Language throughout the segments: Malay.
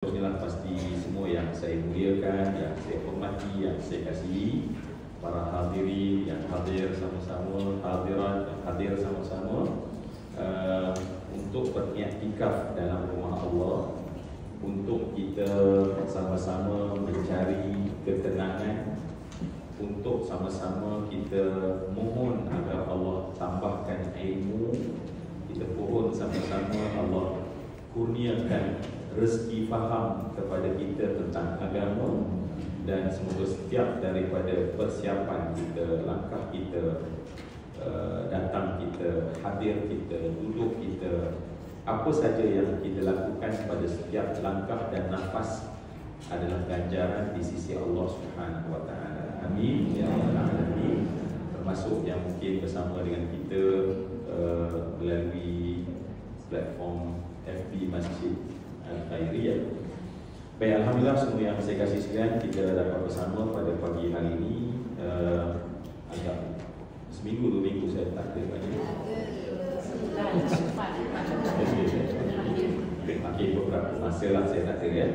Inilah pasti semua yang saya muliakan, yang saya hormati, yang saya kasihi, para hadirin yang hadir sama-sama, hadirat yang hadir sama-sama, untuk beriktikaf dalam rumah Allah, untuk kita sama-sama mencari ketenangan, untuk sama-sama kita mohon agar Allah tambahkan ilmu, kita mohon sama-sama Allah kurniakan rezeki faham kepada kita tentang agama, dan semoga setiap daripada persiapan kita, langkah kita, datang kita, hadir kita, duduk kita, apa saja yang kita lakukan pada setiap langkah dan nafas adalah ganjaran di sisi Allah Subhanahu wa taala. Amin ya rabbal alamin. Termasuk yang mungkin bersama dengan kita melalui platform FB Masjid Al-Khairiyah. Baik, alhamdulillah semua yang saya kasih sekalian, kita dapat bersama pada pagi hari ini. Agak seminggu 2 minggu saya tak ada banyak. Okey, beberapa masa lah saya tak ada ya.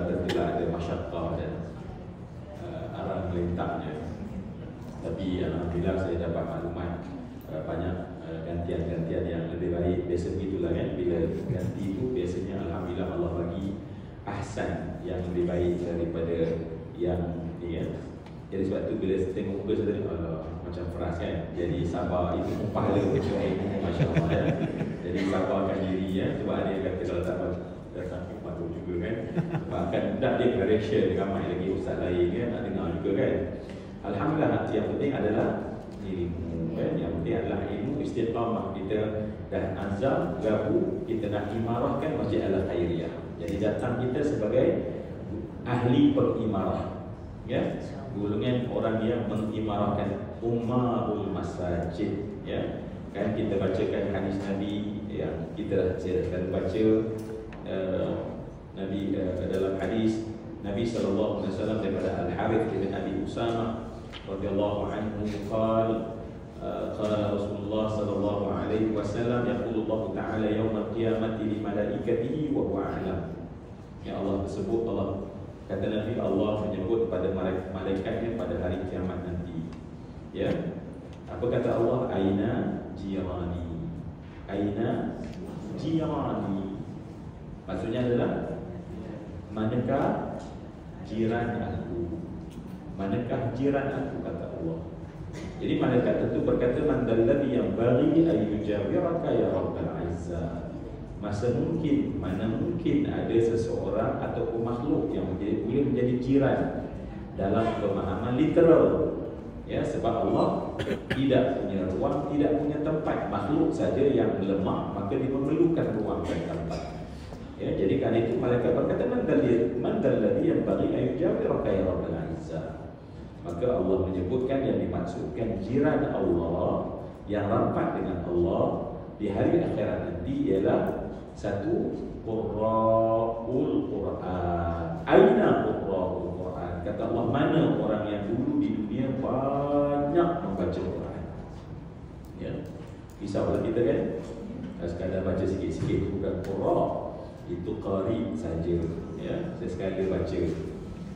Tentulah ada masyaqqah dan arah melintangnya. Tapi alhamdulillah saya dapat maklumat banyak gantian-gantian yang lebih baik. Biasa begitulah kan, bila ganti itu biasanya alhamdulillah Allah bagi ahsan yang lebih baik daripada yang ni ya. Jadi sebab tu bila tengok muka saya tadi macam peras kan. Jadi sabar itu pahala kecil ilmu, masya-Allah ya. Jadi sabarkan diri ya. Sebab ada yang kata kalau tak datang patuh juga kan. Sebab kan tak dia correction ramai lagi ustaz lain kan nak dengar juga kan. Alhamdulillah, yang penting adalah ilmu kan. Yang penting adalah ilmu, istiqamah kita dan azam gabu kita nak imarahkan Masjid Al-Khairiyah. Jadi datang kita sebagai ahli perimarah ya, golongan orang yang mengimarahkan umarul masajid ya. Kan kita bacakan hadis Nabi yang kita saya baca Nabi dalam hadis Nabi sallallahu alaihi wasallam daripada Al-Harith bin Abi Usamah radhiyallahu anhu qala qala Rasulullah sallallahu alaihi wasallam yaqulu Allah taala yaum al-qiyamati li malaikatihi wa huwa a'lam. Ya Allah tersebut, Allah kata Nabi, Allah menyebut pada malaikatnya pada hari kiamat nanti. Ya. Apa kata Allah? Aina jirani. Aina jirani. Maksudnya adalah manakah jiran aku? Manakah jiran aku, kata Allah. Jadi malaikat tentu berkata, man dalladhi yang bagi ayyujawiraka ya rabbal izzah. Mana mungkin ada seseorang ataupun makhluk yang boleh menjadi jiran dalam pemahaman literal ya, sebab Allah tidak punya ruang, tidak punya tempat. Makhluk saja yang lemah, maka dia memerlukan ruang dan tempat ya. Jadi kerana itu malaikat berkata, man dalladhi yang bagi ayyujawiraka ya rabbal izzah. Maka Allah menyebutkan yang dimaksudkan jiran Allah yang rapat dengan Allah di hari akhirat nanti ialah satu, qurra'ul Quran. Aina qurra'ul Quran? Kata Allah, mana orang yang dulu di dunia banyak membaca Quran ya. Risaulah kita kan, sekadar baca sikit-sikit, bukan qurra', itu qari saja ya, sekadar baca.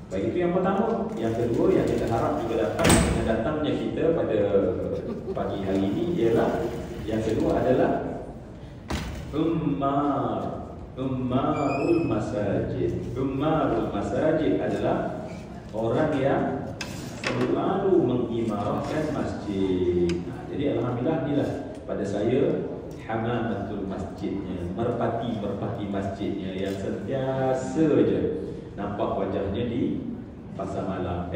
Baik, itu yang pertama. Yang kedua yang kita harap juga datangnya kita pada pagi hari ini ialah, yang kedua adalah Ummarul masajid. Ummarul masajid adalah orang yang selalu mengimarahkan masjid. Jadi alhamdulillah inilah pada saya hamamatul masjidnya, merpati masjidnya yang sentiasa je nampak wajahnya di pasar malam.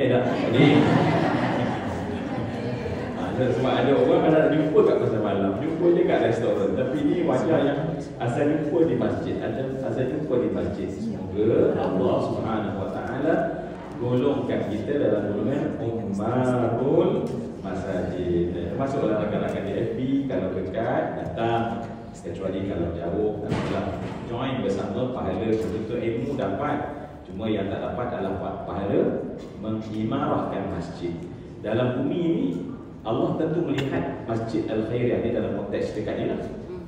Sebab ada orang kalau nak jumpa kat pasar malam, jumpa je kat restoran. Tapi ni wajah yang asal jumpa di masjid, asal jumpa di masjid. Semoga Allah Subhanahu wa taala golongkan kita dalam golongan ummarul masajid. Termasuklah rakan-rakan di FB, kalau dekat datang, kecuali kalau jauh adalah join bersama, pahala betul ilmu dapat. Cuma yang tak dapat adalah pahala mengimarahkan masjid. Dalam bumi ini Allah tentu melihat Masjid Al-Khairiyah ni dalam konteks dekat ni lah.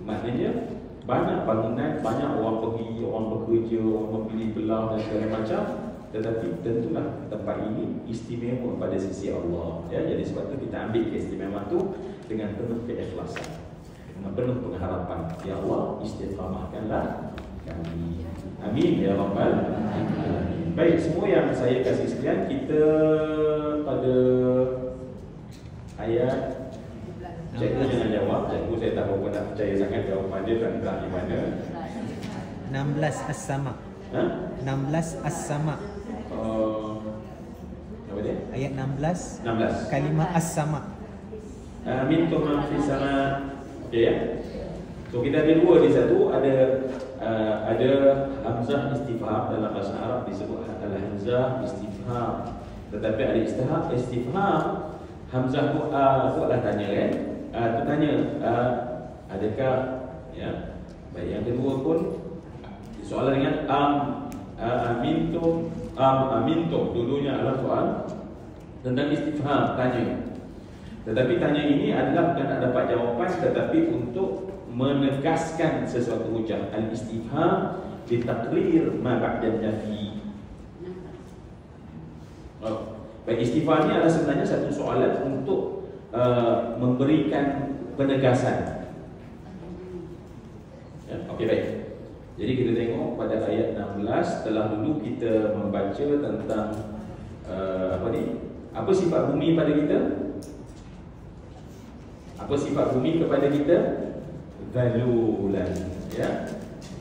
Maknanya banyak bangunan, banyak orang pergi, orang bekerja, orang membeli belah dan segala macam. Tetapi tentulah tempat ini istimewa pada sisi Allah. Ya, jadi sebab itu kita ambil keistimewaan itu dengan penuh keikhlasan, dengan penuh pengharapan. Ya Allah, istiqamahkanlah kami. Amin ya rabbal alamin. Baik, semua yang saya kasih sekalian, kita pada ayat. Cikgu jangan jawab, cikgu saya tak berapa nak percaya sangat jawapan dia tak di mana. 16 as-sama. Ha? 16 as-sama. Apa dia? Ayat 16. 16. Kalimah as-sama. Amin tu mafi sama. Okey ya. So kita ada dua di satu, ada hamzah istifham dalam bahasa Arab disebut al-hamzah istifham. Tetapi ada istifham hamzah tu adalah tanya kan? Tu tanya adakah ya. Baik, yang kedua pun soalan dengan amintum dulunya adalah soal tentang istifham, tanya. Tetapi tanya ini adalah bukan nak dapat jawapan, tetapi untuk menegaskan sesuatu hujah. Al-istifham ditaqrir ma ba'da nafi. Baik, istifham ini adalah sebenarnya satu soalan untuk memberikan penegasan. Ya, okey baik. Jadi kita tengok pada ayat 16. Setelah dulu kita membaca tentang apa ni? Apa sifat bumi pada kita? Apa sifat bumi kepada kita? Zalulan. Ya.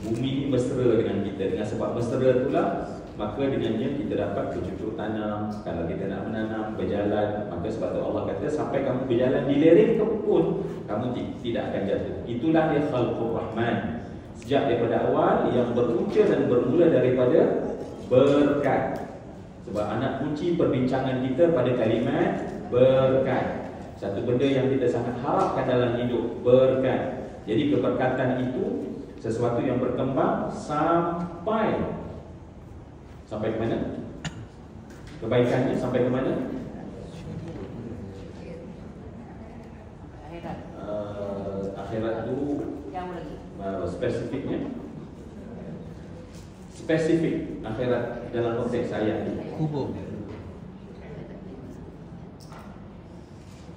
Bumi ini mesra dengan kita. Dengan sebab mesra itulah maka dengannya kita dapat bercucuk tanam. Kalau kita nak menanam, berjalan, maka sebab itu Allah kata sampai kamu berjalan di lereng pun kamu tidak akan jatuh. Itulah dia khalqur rahman. Sejak daripada awal yang berpunca dan bermula daripada berkat. Sebab anak kunci perbincangan kita pada kalimat berkat. Satu benda yang kita sangat harapkan dalam hidup, berkat. Jadi keberkatan itu sesuatu yang berkembang sampai ke mana? Kebaikannya sampai ke mana? Akhirat itu spesifiknya. Spesifik akhirat dalam konteks ayat ini. Kubur.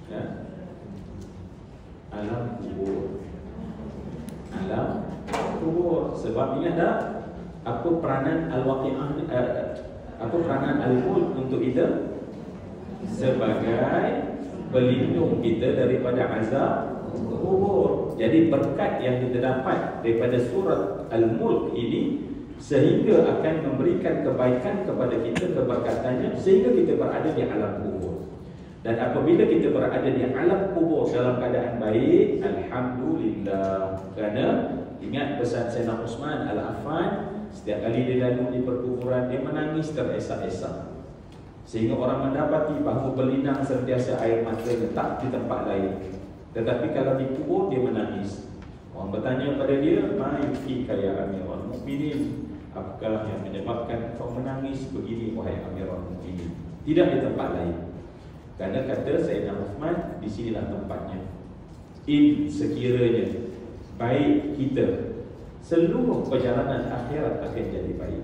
Ya. Alam kubur. Alam kubur. Sebab ingat tak apa peranan al-waqi'ah, apa peranan al-mulk untuk kita? Sebagai pelindung kita daripada azab kubur. Jadi berkat yang kita dapat daripada surat Al-Mulk ini sehingga akan memberikan kebaikan kepada kita, keberkatannya, sehingga kita berada di alam kubur. Dan apabila kita berada di alam kubur dalam keadaan baik, alhamdulillah. Kerana ingat pesan Sayyidina Uthman Al-Affan, setiap kali dia lalu di perkuburan, dia menangis teresak-esak, sehingga orang mendapati bahawa berlinang sentiasa air mata letak di tempat lain. Tetapi kalau dikubur, dia menangis. Orang bertanya pada dia, ma yufika ya Amirul Mukminin, apakah yang menyebabkan kau menangis begini wahai Amirul Mukminin? Tidak di tempat lain. Kerana kata Sayyidina Uthman, di sinilah tempatnya. In sekiranya baik kita, seluruh perjalanan akhirat akan jadi baik.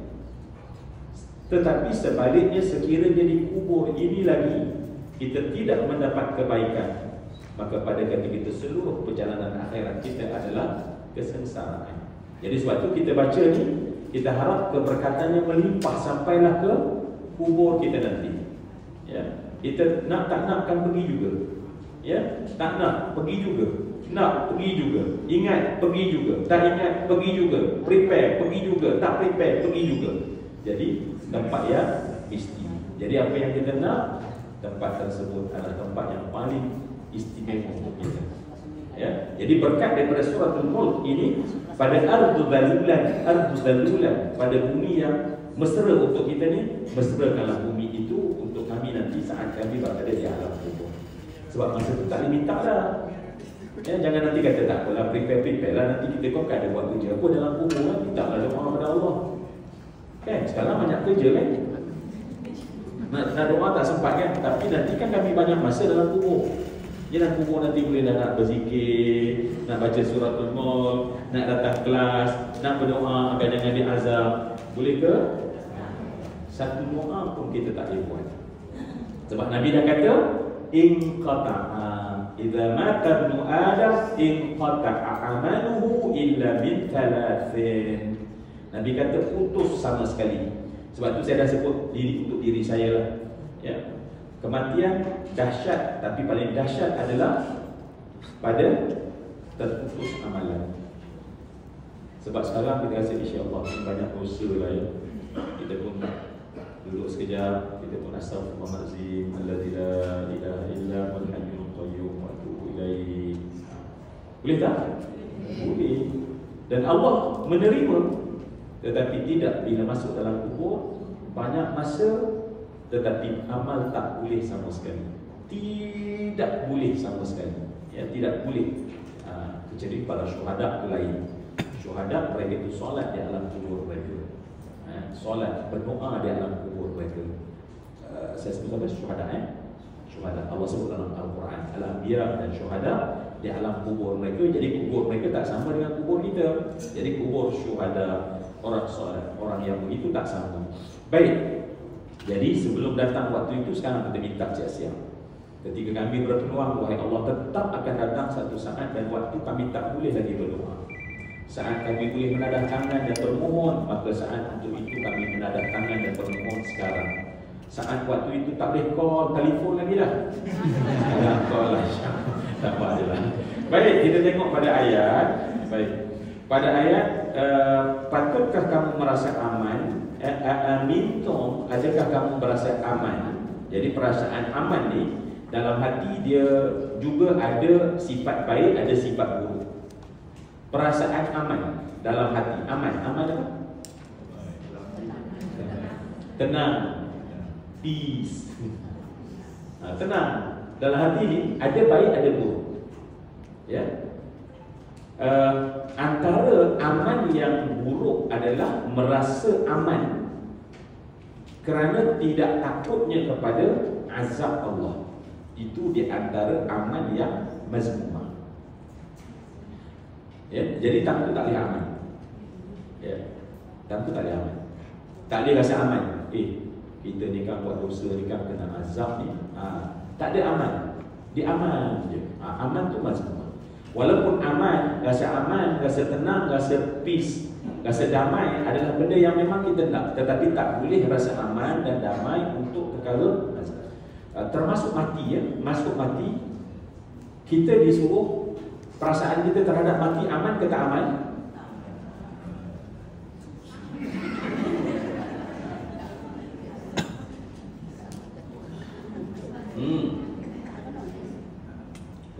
Tetapi sebaliknya, sekiranya dikubur ini lagi kita tidak mendapat kebaikan, maka pada ketika itu seluruh perjalanan akhirat kita adalah kesengsaraan. Jadi sebab itu kita baca ni, kita harap keberkatannya melimpah sampailah ke kubur kita nanti. Ya, kita nak tak nak kan pergi juga. Ya, tak nak pergi juga, nak pergi juga, ingat pergi juga, tak ingat pergi juga, prepare pergi juga, tak prepare pergi juga. Jadi tempat yang mesti. Jadi apa yang kita nak, tempat tersebut adalah tempat yang paling istimewa untuk kita. Ya, jadi berkat daripada suratul Mulk ini pada ardu dalulan, pada bumi yang mesra untuk kita ni, mesrakanlah bumi itu untuk kami nanti saat kami berada di alam kubur. Sebab masa tu tak minta dah. Ya, jangan nanti kata tak apalah, prepare lah, nanti kita kau ada buat kerja apa dalam kubur kan, minta lah doa kepada Allah. Kan sekarang banyak kerja kan. Nak doa tak sempat kan, tapi nanti kan kami banyak masa dalam kubur. Yelah kubur nanti boleh dah nak berzikir, nak baca suratul Mulk, nak datang kelas, nak berdoa agar jangan diazab. Boleh ke? Satu doa pun kita tak boleh buat. Sebab Nabi dah kata, inqata'a idza mata ibnu Adam inqata'a amaluhu illa min thalathin. Nabi kata putus sama sekali. Sebab tu saya dah sebut untuk diri saya lah. Ya. Kematian dahsyat, tapi paling dahsyat adalah pada terputus amalan. Sebab sekarang kita rasa insya-Allah banyak dosa lah ya. Kita pun duduk sekejap, kita pun astaghfirullahalazim allazi la ilaha illa huwal hayyul qayyum wa atubu ilaihi. Boleh tak? Boleh. Dan Allah menerima. Tetapi tidak bila masuk dalam kubur banyak masa, tetapi amal tak boleh sama sekali. Tidak boleh sama sekali. Ya, tidak boleh. Kecuali para syuhada itu lain. Syuhada mereka itu solat di alam kubur mereka. Solat, berdoa di alam kubur mereka. Saya sebut apa? Syuhada Syuhada. Allah sebut dalam Al-Quran, Al-Anbiya dan syuhada di alam kubur mereka. Jadi kubur mereka tak sama dengan kubur kita. Jadi kubur syuhada, orang solat, orang yang begitu tak sama. Baik. Jadi sebelum datang waktu itu, sekarang kita minta siap-siap. Ketika kami berpeluang, wahai Allah, tetap akan datang satu saat dan waktu kami tak boleh lagi berdoa. Saat kami boleh menadah tangan dan bermohon, maka saat untuk itu kami menadah tangan dan bermohon sekarang. Saat waktu itu tak boleh call, telefon lagi dah. Jangan call lah. Tak apa je lah. Baik, kita tengok pada ayat. Baik. Pada ayat, patutkah kamu merasa aman? Amintum, adakah kamu merasa aman? Jadi perasaan aman ni dalam hati dia juga ada sifat baik, ada sifat buruk. Perasaan aman dalam hati, aman apa? Tenang, peace. Tenang dalam hati ni ada baik, ada buruk. Ya. Antara aman yang buruk adalah merasa aman kerana tidak takutnya kepada azab Allah. Itu di antara aman yang mazmumah. Ya, jadi takut tak boleh aman. Ya, takut tak boleh aman. Tak boleh rasa aman. Kita ni kan buat dosa ni kan kena azab ni. Tak ada aman. Dia aman je. Aman tu mazmumah. Walaupun aman, rasa tenang, rasa peace, rasa damai adalah benda yang memang kita nak. Tetapi tak boleh rasa aman dan damai untuk perkara termasuk mati ya. Masuk mati, kita disuruh perasaan kita terhadap mati aman ke tak aman?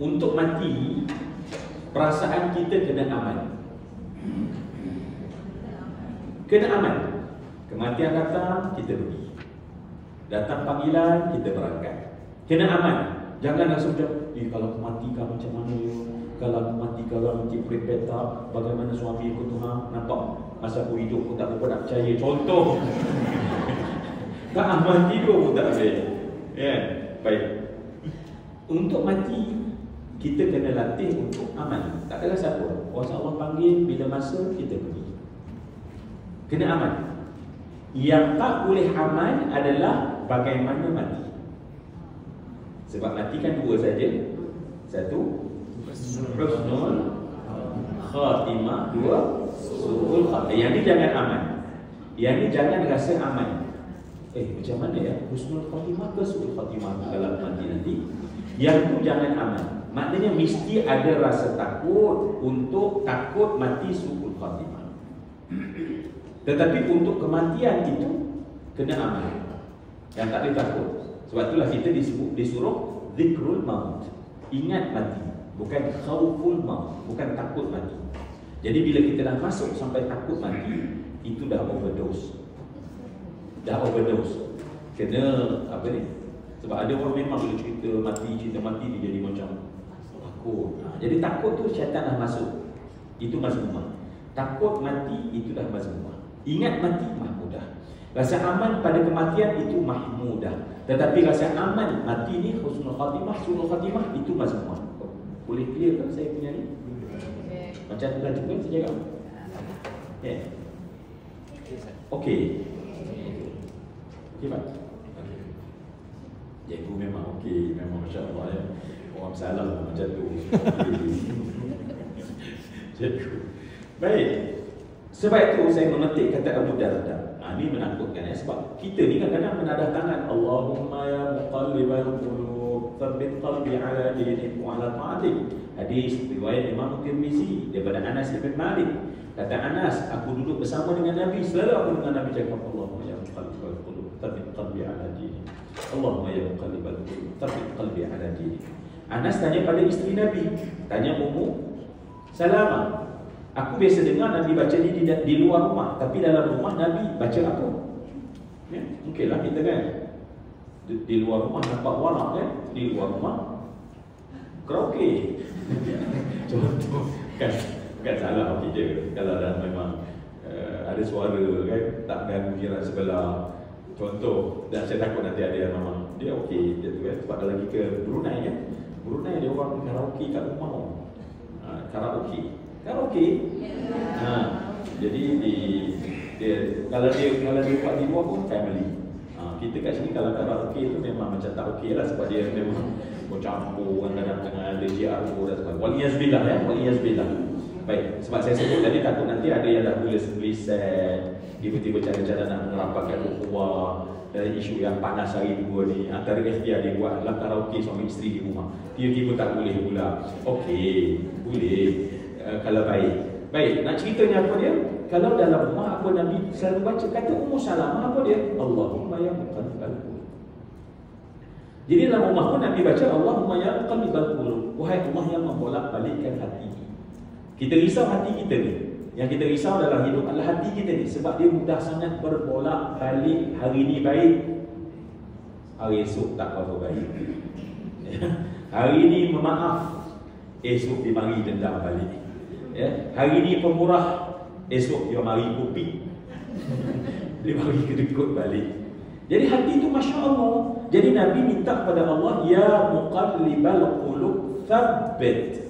Untuk mati, perasaan kita kena aman. Kena aman. Kematian datang, kita pergi. Datang panggilan, kita berangkat. Kena aman. Jangan rasa macam, kalau aku mati kau macam mana ya? Kalau aku mati kau nanti prepare tak? Bagaimana suami aku tu nampak masa aku hidup aku tak berapa nak percaya. Contoh. Tak aman tidur pun tak boleh. Ya, baik. Untuk mati, kita kena latih untuk aman. Tak ada siapa. Kuasa Allah panggil, bila masa kita pergi. Kena aman. Yang tak boleh aman adalah bagaimana mati. Sebab mati kan dua saja. Satu, husnul khatimah. Dua, su'ul khatimah. Yang ni jangan aman. Yang ni jangan rasa aman. Macam mana ya? Husnul khatimah ke su'ul khatimah dalam mati nanti? Yang tu jangan aman. Maknanya mesti ada rasa takut untuk takut mati su'ul khatimah. Tetapi untuk kematian itu kena aman. Yang tak boleh takut. Sebab itulah kita disuruh zikrul maut. Ingat mati. Bukan khawful maut. Bukan takut mati. Jadi bila kita dah masuk sampai takut mati, itu dah overdose. Dah overdose. Kena apa ni? Sebab ada orang memang bila cerita mati dia jadi macam takut. Jadi takut tu syaitan dah masuk. Itu mazmumah. Takut mati itu dah mazmumah. Ingat mati mah mudah. Rasa aman pada kematian itu mahmudah. Tetapi rasa aman mati ni husnul khatimah itu mazmumah. Boleh clear tak saya punya ni? Macam tu lah juga saya cakap. Ya. Okey. Okey Pak. Cikgu memang okey, memang masya-Allah ya. Orang salah macam tu. Cikgu. Baik. Sebab itu saya memetik kata Abu Darda. Ini menakutkan ya, sebab kita ni kadang-kadang menadah tangan, Allahumma ya muqallibal qulub, tsabbit qalbi ala dinik wa ala ta'atik. Hadis riwayat Imam Tirmizi daripada Anas bin Malik. Kata Anas, aku duduk bersama dengan Nabi, selalu aku dengan Nabi cakap, Allahumma ya muqallibal qulub, tsabbit qalbi ala dinik. Allahumma ya muqallibal qulub, tsabbit qalbi ala dinik. Anas tanya pada isteri Nabi, tanya Ummu Salamah. Aku biasa dengar Nabi baca ni di luar rumah, tapi dalam rumah Nabi baca apa? Ya, mungkinlah kita kan di luar rumah nampak warak kan, di luar rumah karaoke. Contoh kan salah kita kalau dah memang ada suara kan, tak ganggu jiran sebelah. Contoh, dan saya takut nanti ada yang memang dia okey dia tu kan, sebab kalau pergi ke Brunei kan, Brunei dia orang karaoke kat rumah. Karaoke. Jadi kalau dia buat di luar pun family. Kita kat sini kalau karaoke tu memang macam tak okey lah, sebab dia memang bercampur kadang tengah ada JRO dan sebagainya. Waliyazbillah ya, waliyazbillah. Baik, sebab saya sebut tadi takut nanti ada yang dah mula set, tiba-tiba cara-cara nak merapatkan ukhuwah dari isu yang panas hari dua ni, antara ikhtiar dia buat adalah karaoke suami isteri di rumah. Tiba-tiba tak boleh pula. Okey, boleh. Kalau baik, nak ceritanya apa dia? Kalau dalam rumah apa Nabi selalu baca, kata Ummu Salamah apa dia? Allahumma ya muqallibal qulub. Jadi dalam rumah pun Nabi baca Allahumma ya muqallibal qulub, wahai Allah yang membolak-balikkan hati. Kita risau hati kita ni. Yang kita risau dalam hidup adalah hati kita ni, sebab dia mudah sangat berbolak-balik. Hari ni baik, hari esok tak apa baik. Hari ni memaaf, esok dia mari dendam balik. Ya, hari ni pemurah, esok dia mari kopi. Dia mari kedekut balik. Jadi hati itu Masya Allah. Jadi Nabi minta kepada Allah, ya muqallibal qulub tsabbit,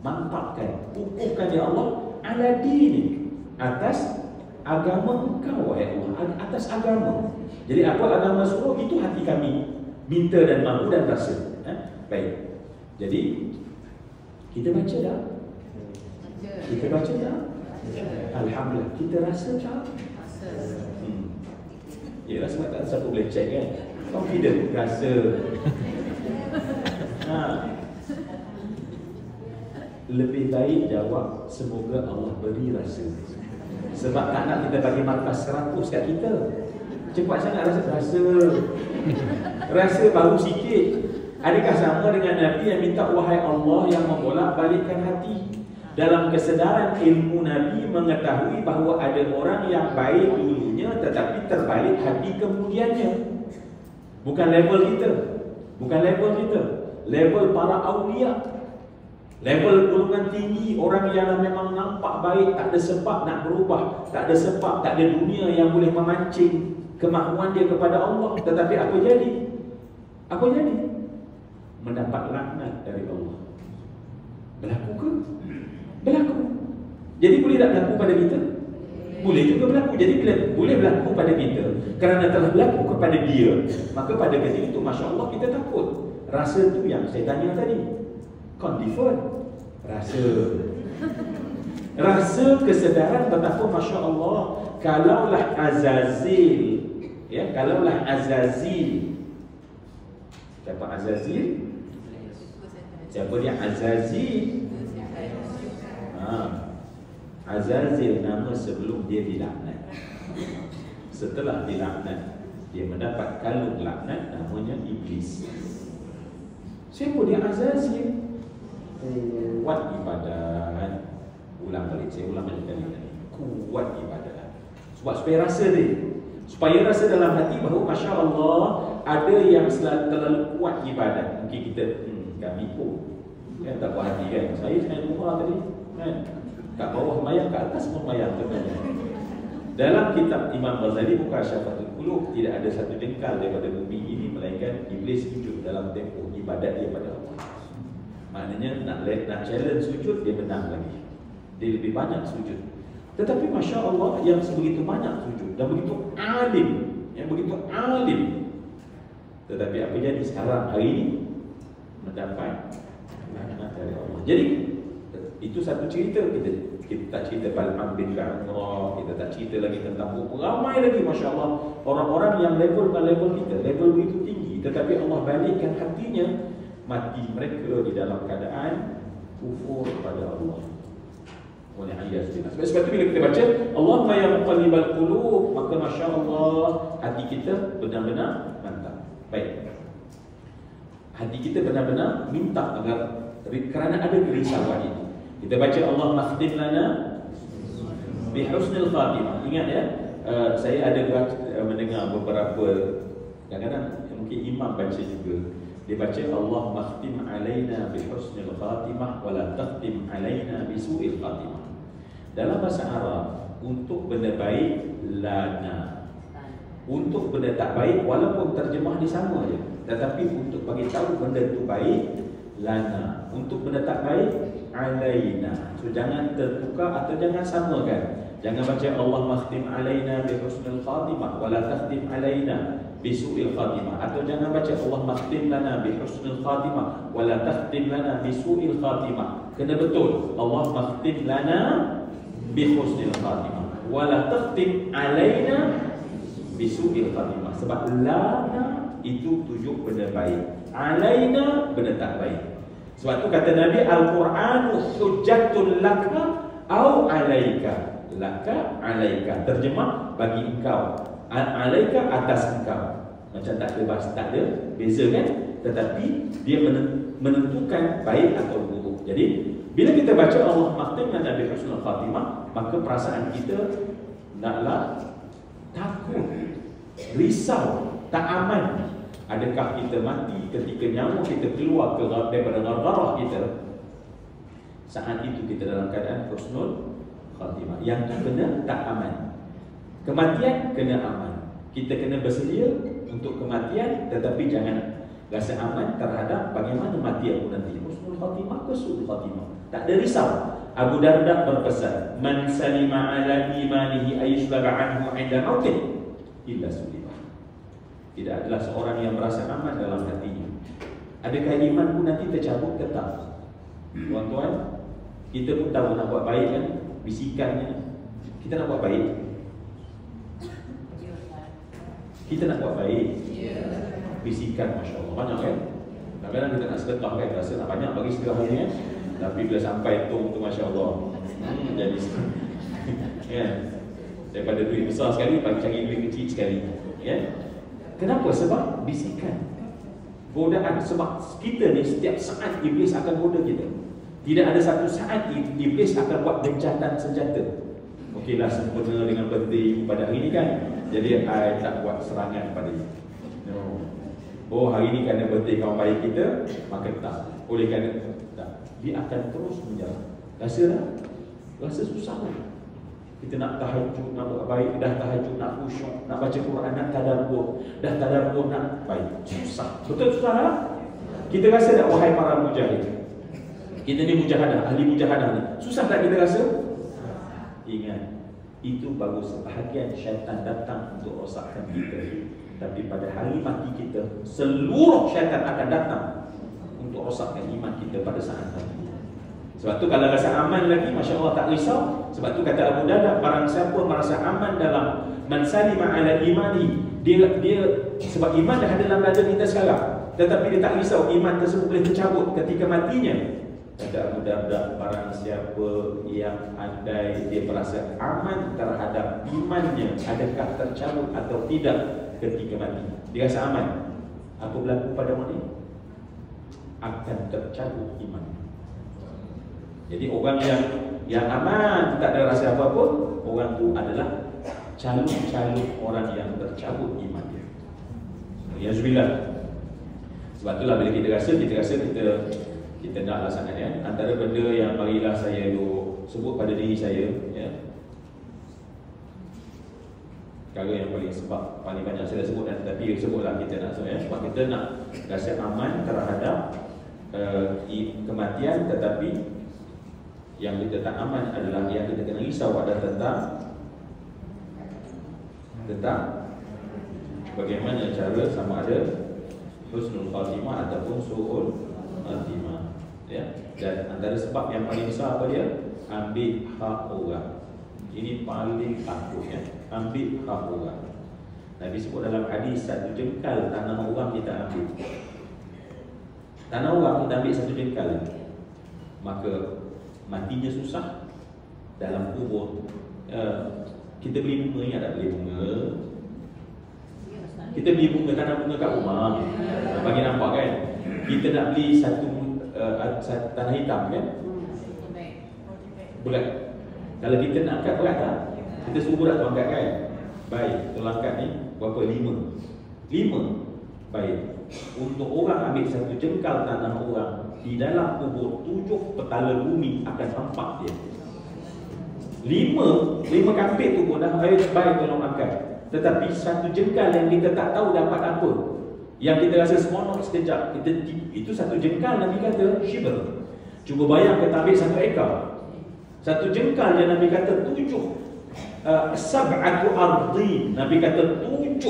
mantapkan, kukuhkan ya Allah ala dinik, atas agama engkau wahai Allah, atas agama. Jadi apa agama suruh itu hati kami minta dan mahu dan rasa. Baik. Jadi kita baca dah. Kita baca tak? Alhamdulillah. Kita rasa tak? Yalah, sebab tak siapa boleh check kan. Confident, rasa. Lebih baik jawab semoga Allah beri rasa. Sebab tak nak kita bagi markas 100 kat kita. Cepat sangat rasa. Rasa baru sikit. Adakah sama dengan Nabi yang minta wahai Allah yang membolak-balikkan hati? Dalam kesedaran ilmu Nabi mengetahui bahawa ada orang yang baik dulunya tetapi terbalik hati kemudiannya. Bukan level kita. Level para awliya. Level golongan tinggi, orang yang memang nampak baik, tak ada sebab nak berubah, tak ada sebab, tak ada dunia yang boleh memancing kemahuan dia kepada Allah. Tetapi apa jadi? Mendapat laknat dari Allah. Berlaku ke? Berlaku. Jadi boleh tak berlaku pada kita? Boleh juga berlaku. Jadi bila boleh berlaku pada kita, kerana telah berlaku kepada dia, maka pada ketika itu Masya Allah kita takut. Rasa tu yang saya tanya tadi, confident. Rasa kesedaran betapa Masya Allah. Kalaulah Azazil, ya, kalaulah Azazil. Siapa Azazil? Siapa dia Azazil? Azazil nama sebelum dia dilaknat. Setelah dilaknat, dia mendapat kalung laknat, namanya Iblis. Siapa dia Azazil? Kuat ibadah. Ulang balik, saya ulang balik kali ini. Kuat ibadah. Sebab supaya rasa dia, supaya rasa dalam hati bahawa Masya Allah ada yang terlalu kuat ibadah. Mungkin kita kami pun kan tak puas hati kan. Saya rumah tadi kan, kat bawah mayang, kat atas pun mayang tu kan. Dalam kitab Imam Ghazali Buka Syafatul Qulub, tidak ada satu jengkal daripada bumi ini melainkan iblis sujud dalam tempoh ibadat dia pada Allah. Maknanya nak challenge sujud, dia menang lagi. Dia lebih banyak sujud. Tetapi Masya Allah, yang sebegitu banyak sujud dan begitu alim, tetapi apa jadi sekarang hari ini mendapat laknat dari Allah. Jadi itu satu cerita. Kita tak cerita Bal'am bin Ba'amrah, kita tak cerita lagi tentang ramai lagi Masya Allah orang-orang yang level kita, level begitu tinggi, tetapi Allah balikkan hatinya, mati mereka di dalam keadaan kufur kepada Allah. Sebab itu bila kita baca Allahumma ya muqallibal qulub, maka Masya Allah hati kita benar-benar mantap. Baik, hati kita benar-benar minta agar, kerana ada kerisauan ini, kita baca Allah makhdim lana bihusnil khatimah. Ingat ya, saya ada mendengar beberapa, kadang-kadang mungkin imam baca juga, dia baca Allah makhdim alaina bihusnil khatimah wala takhtim alaina bisu'il khatimah. Dalam bahasa Arab, untuk benda baik lana, untuk benda tak baik walaupun terjemah dia sama je, tetapi untuk bagi tahu benda itu baik lana, untuk benda tak baik alaina. So jangan tertukar atau jangan samakan. Jangan baca Allah makhtim alaina bihusnil khatimah wala takhtim alaina bisu'il khatimah, atau jangan baca Allah makhtim lana bihusnil khatimah wala takhtim lana bisu'il khatimah. Kena betul, Allah makhtim lana bihusnil khatimah wala takhtim alaina bisu'il khatimah. Sebab lana itu tujuh benda baik, alaina benda tak baik. Sebab tu kata Nabi, Al-Quranu hujjatul laka au alaika. Laka, alaika, terjemah bagi engkau, alaika atas engkau. Macam tak ada bahasa, tak ada beza kan? Tetapi dia menentukan baik atau buruk. Jadi bila kita baca Allah makhtim lana bihusnil khatimah, maka perasaan kita naklah takut, risau, tak aman. Adakah kita mati ketika nyawa kita keluar daripada garah kita? Saat itu kita dalam keadaan husnul khatimah. Yang tu kena tak aman. Kematian kena aman. Kita kena bersedia untuk kematian, tetapi jangan rasa aman terhadap bagaimana mati aku nanti. Husnul khatimah ke su'ul khatimah, tak ada risau. Abu Darda berpesan, man salima ala imanihi ayyusbaga anhu inda mautih illa sulima. Tidak adalah seorang yang merasa aman dalam hatinya. Adakah iman pun nanti tercabut ke tak? Tuan-tuan, kita pun tahu nak buat baik kan, bisikannya kita nak buat baik. Kita nak buat baik, bisikan Masya Allah banyak kan. Kadang-kadang kita nak sedekah kan, rasa nak banyak bagi sedekahnya kan, tapi bila sampai tong tu Masya Allah jadi kan, daripada duit besar sekali cari duit kecil sekali kan. Kenapa? Sebab bisikan, godaan. Sebab kita ni setiap saat iblis akan goda kita. Tidak ada satu saat iblis akan buat gencatan senjata. Okeylah, sempurna dengan birthday pada hari ini kan, jadi I tak buat serangan pada dia. No. Oh, hari ini kerana birthday kawan baik kita, maka tak. Oleh kerana tak, dia akan terus menjalan. Rasa susah lah. Kita nak tahajud, nak buat baik, dah tahajud, nak khusyuk, nak baca Quran, nak tadabbur, dah tadabbur, nak baik. Susah. Betul susah lah. Kita rasa tak, wahai para mujahid, kita ni mujahadah, ahli mujahadah ni, susah tak kita rasa? Ingat, itu baru sebahagian syaitan datang untuk rosakkan kita. Tapi pada hari mati kita, seluruh syaitan akan datang untuk rosakkan iman kita pada saat mati. Sebab tu kalau rasa aman lagi, Masya Allah tak risau. Sebab tu kata Abu Darda, barang siapa merasa aman dalam man salima ala imani, dia sebab iman dah ada dalam dada kita sekarang, tetapi dia tak risau iman tersebut boleh tercabut ketika matinya. Kata Abu Darda, barang siapa yang andai dia merasa aman terhadap imannya, adakah tercabut atau tidak ketika mati, dia rasa aman, apa berlaku pada orang ini? Akan tercabut iman. Jadi orang yang aman, tak ada rasa apa-apa, orang tu adalah calon-calon orang yang tercabut iman dia. Yazbillah. Sebab itulah bila kita rasa kita naklah sangat ya. Antara benda yang marilah saya sebut pada diri saya ya. perkara yang paling banyak saya dah sebut, tapi sebutlah kita nak sebab kita nak rasa aman terhadap kematian, tetapi yang kita tak aman adalah yang kita kena risau adalah tentang bagaimana cara sama ada husnul khatimah ataupun su'ul khatimah, ya. Dan antara sebab yang paling besar apa dia? Ambil hak orang. Ini paling takut, ya. Ambil hak orang. Nabi sebut dalam hadis, satu jengkal tanah orang kita ambil. Tanah orang kita ambil satu jengkal, maka matinya susah. Dalam kubur kita beli bunga, ingat tak beli bunga? Kita beli bunga, tanam bunga kat rumah, bagi nampak kan. Kita nak beli satu tanah hitam kan, berat. Kalau kita nak angkat berat tak? Kita suruh budak tu angkat kan. Baik, tolong angkat ni berapa? 5. Baik, untuk orang ambil satu jengkal tanah orang, di dalam kubur 7 petala bumi akan nampak dia. 5 kampit tu pun dah baik tolong angkat. Tetapi satu jengkal yang kita tak tahu dapat apa, yang kita rasa seronok sekejap, itu satu jengkal. Nabi kata shibr. Cuba bayang kita ambil satu ekar. Satu jengkal yang Nabi kata 7 sab'atu ardi. Nabi kata 7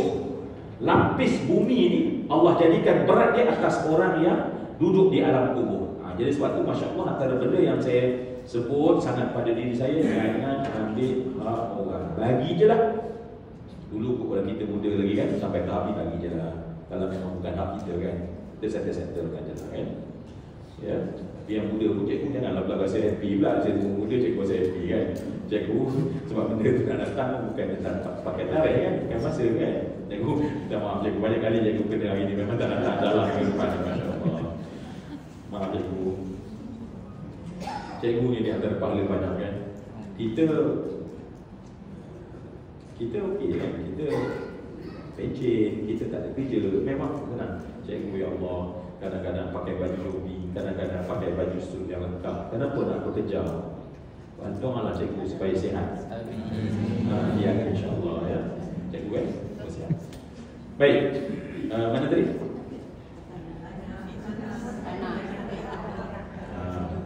lapis bumi ni Allah jadikan berat di atas orang yang duduk di alam kubur. Jadi sebab tu Masya Allah, antara benda yang saya sebut sangat pada diri saya, jangan ambil hak orang. Bagi je lah. Dulu kalau kita muda lagi kan, sampai tahap ni bagi je lah. Kalau memang bukan hak kita kan, kita settle-kan je lah kan. Ya. Tapi yang muda pun, cikgu janganlah pula rasa happy pula. Cikgu muda, cikgu rasa happy kan. Cikgu sebab benda tu nak datang bukan datang pakai tarik kan, bukan masa kan. Cikgu, dah maaf cikgu, banyak kali cikgu kena hari ni memang tak datang dalam ke depan. Masya Allah. Maaf cikgu. Cikgu ni di antara pahala banyak kan. Kita okey kan, kita pencen, kita tak ada kerja, memang senang. Cikgu, ya Allah, kadang-kadang pakai baju jogging, kadang-kadang pakai baju suit yang lengkap. Kenapa nak bekerja? Bantulah cikgu supaya sihat. Ya, insya-Allah ya. Cikgu kan, sihat. Baik. Mana tadi?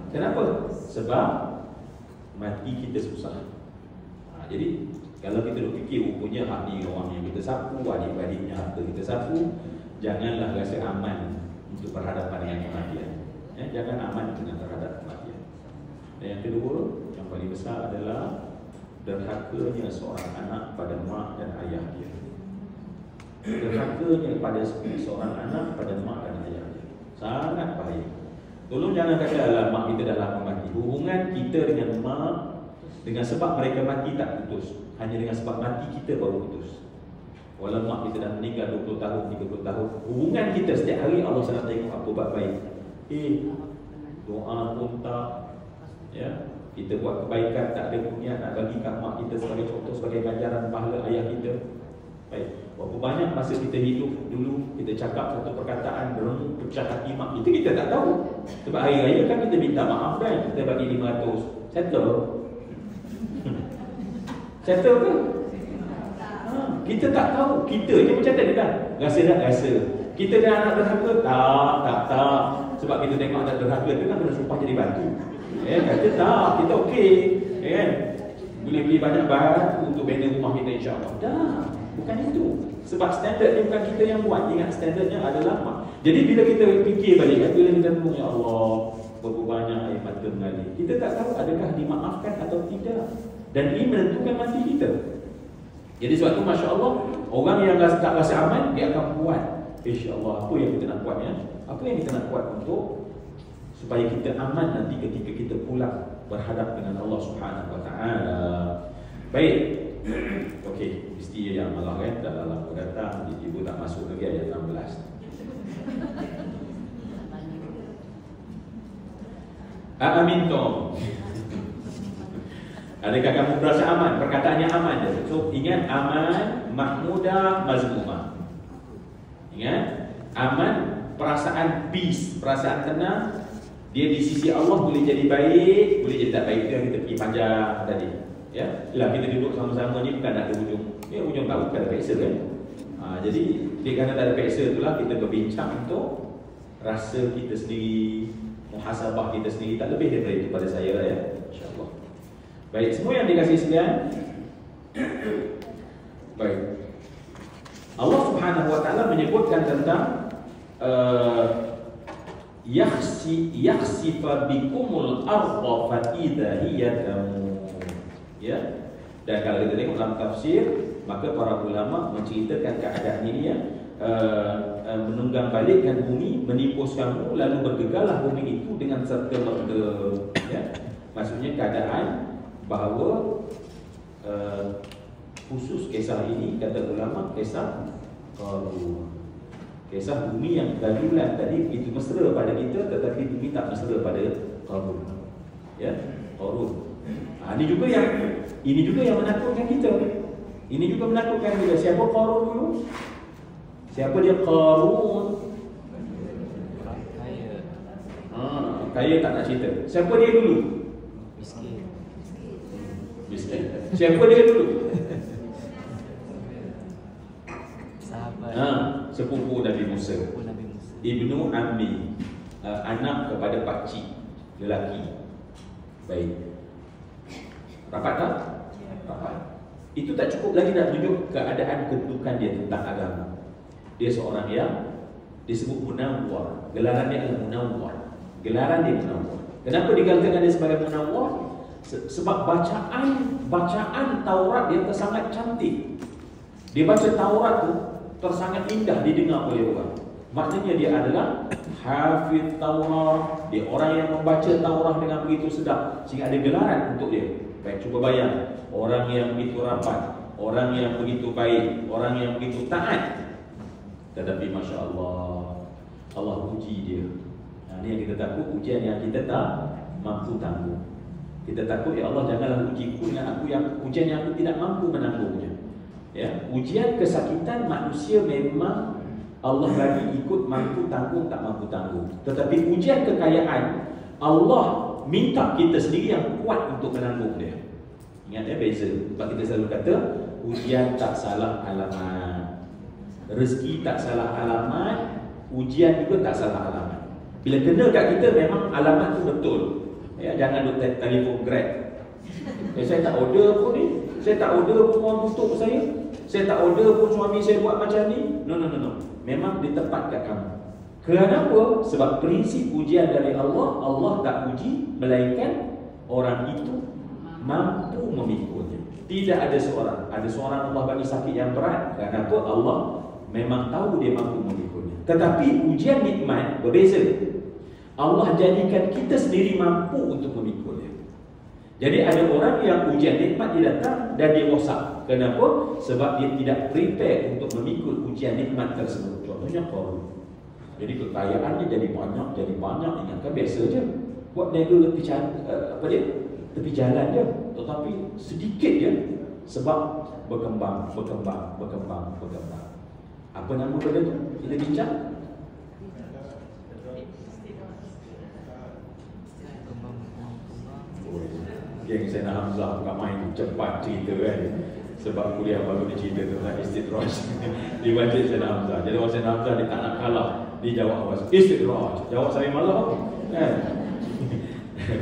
Kenapa? Sebab mati kita susah. Jadi kalau kita duk fikir rupanya hak ni orang yang kita sapu, adik-adiknya harta kita sapu, janganlah rasa aman untuk berhadapan dengan kematian. Jangan aman dengan terhadap kematian. Dan yang kedua, yang paling besar adalah derhakanya seorang anak pada mak dan ayah dia. Derhakanya pada seorang anak pada mak dan ayah dia sangat bahaya. Tolong jangan kata alah mak kita dah lama mati. Hubungan kita dengan mak, dengan sebab mereka mati tak putus, hanya dengan sebab mati kita baru putus. Walau mak kita dah meninggal 20 tahun, 30 tahun, hubungan kita setiap hari Allah sedang tengok apa buat baik. Doa pun tak, ya. Kita buat kebaikan tak ada niat nak bagi kat mak kita sebagai contoh, sebagai ganjaran pahala ayah kita. Baik, berapa banyak masa kita hidup dulu kita cakap satu perkataan beremu pecah hati mak kita tak tahu. Sebab hari raya kan kita minta maaf kan, kita bagi 500, settle. Settle ke? Kita tak tahu. Kita je macam tadi kan. Rasa tak rasa. Kita dah anak derhaka? Tak. Sebab kita tengok anak derhaka tu kan kena sumpah jadi batu. Kata tak, kita okey. Kan? Boleh beli banyak barang untuk bina rumah kita insya-Allah. Dah. Bukan itu. Sebab standard ni bukan kita yang buat. Ingat standardnya adalah mak. Jadi bila kita fikir balik, bila kita tengok, ya Allah, berapa banyak air mata mengalir, kita tak tahu adakah dimaafkan atau tidak. Dan ini menentukan mati kita. Jadi sebab tu Masya Allah, orang yang tak rasa aman, dia akan buat, insya-Allah, apa yang kita nak buat ya? Apa yang kita nak buat untuk supaya kita aman nanti ketika kita pulang berhadap dengan Allah Subhanahu Wa Taala. Baik. Okey, mesti yang malah kan dah lama datang, ibu tak masuk lagi ayat 16. Amintum. Adakah kamu merasa aman? Perkataannya aman. So ingat, aman, mahmudah, mazmumah. Ingat, aman, perasaan peace, perasaan tenang. Dia di sisi Allah boleh jadi baik, boleh jadi tak baik. Itu yang kita pergi panjang tadi. Ya, bila kita duduk sama-sama ni bukan nak ada ujung ujung tahu tak ada peksa kan. Jadi kerana tak ada peksa itulah kita berbincang untuk rasa kita sendiri, muhasabah kita sendiri, tak lebih daripada itu pada saya lah ya, insyaAllah. Baik, semua yang dikasih sekalian. Baik, Allah Subhanahu wa ta'ala menyebutkan tentang yakhsifa bikumul arda fa idza hiya tamur. Ya. Dan kalau kita tengok dalam tafsir, maka para ulama menceritakan keadaan ini ya, menunggang balikkan bumi, menipus kamu, lalu bergegarlah bumi itu dengan serta-merta. Ya. Maksudnya keadaan bahawa khusus kisah ini, kata ulama, kisah Qarun. Kisah bumi yang gadulan tadi begitu mesra pada kita, tetapi bumi tak mesra pada Qarun. Ya, Qarun. Ini juga yang menakutkan kita. Ini juga menakutkan kita. Siapa Qarun dulu? Siapa dia Qarun? Kaya. Kaya tak nak cerita. Siapa dia dulu? Miskin. Miskin. Siapa dia dulu? Sahabat. Sepupu Nabi Musa. Ibnu Ammi, anak kepada pakcik lelaki. Baik. Rapat tak? Rapat. Itu tak cukup lagi nak tunjuk keadaan kedudukan dia tentang agama. Dia seorang yang disebut munawwar. Gelaran dia adalah munawwar. Gelaran dia munawwar. Kenapa dikatakan dia sebagai munawwar? Sebab bacaan Taurat dia sangat cantik. Dia baca Taurat tu tersangat indah didengar oleh orang. Maknanya dia adalah hafiz Taurat. Dia orang yang membaca Taurat dengan begitu sedap sehingga ada gelaran untuk dia. Baik, cuba bayang, orang yang begitu rapat, orang yang begitu baik, orang yang begitu taat, tetapi Masya Allah, Allah uji dia. Ini yang kita takut, ujian yang kita tak mampu tanggung. Kita takut, ya Allah janganlah ujiku dengan aku yang ujian yang aku tidak mampu menanggungnya. Ya, ujian kesakitan manusia memang Allah bagi ikut mampu tanggung tak mampu tanggung. Tetapi ujian kekayaan Allah minta kita sendiri yang kuat untuk menanggung dia. Ingat ya, beza. Sebab kita selalu kata ujian tak salah alamat, rezeki tak salah alamat, ujian juga tak salah alamat. Bila kena kat kita memang alamat tu betul. Ya, jangan duk telefon Grab. Saya tak order pun ni. Saya tak order pun orang tutup saya. Saya tak order pun suami saya buat macam ni. No. Memang di tempat kat kamu. Kenapa? Sebab prinsip ujian dari Allah, Allah tak uji melainkan orang itu mampu memikulnya. Tidak ada seorang Allah bagi sakit yang berat. Kenapa? Allah memang tahu dia mampu memikulnya. Tetapi ujian nikmat berbeza. Allah jadikan kita sendiri mampu untuk memikulnya. Jadi ada orang yang ujian nikmat dia datang dan dia rosak. Kenapa? Sebab dia tidak prepare untuk memikul ujian nikmat tersebut. Contohnya Qarun. Jadi kekayaannya jadi banyak. Ingatkan biasa je. Buat niaga tepi jalan je. Tetapi sedikit je. Sebab berkembang. Apa nama benda tu? Kita bincang. Geng Sayyidina Hamzah bukan main cepat cerita kan. Sebab kuliah baru dia cerita tentang istidraj. Dia baca Sayyidina Hamzah. Jadi orang Sayyidina Hamzah dia tak nak kalah. Dia jawab apa? Istidraj. Jawab sampai malam apa? Kan?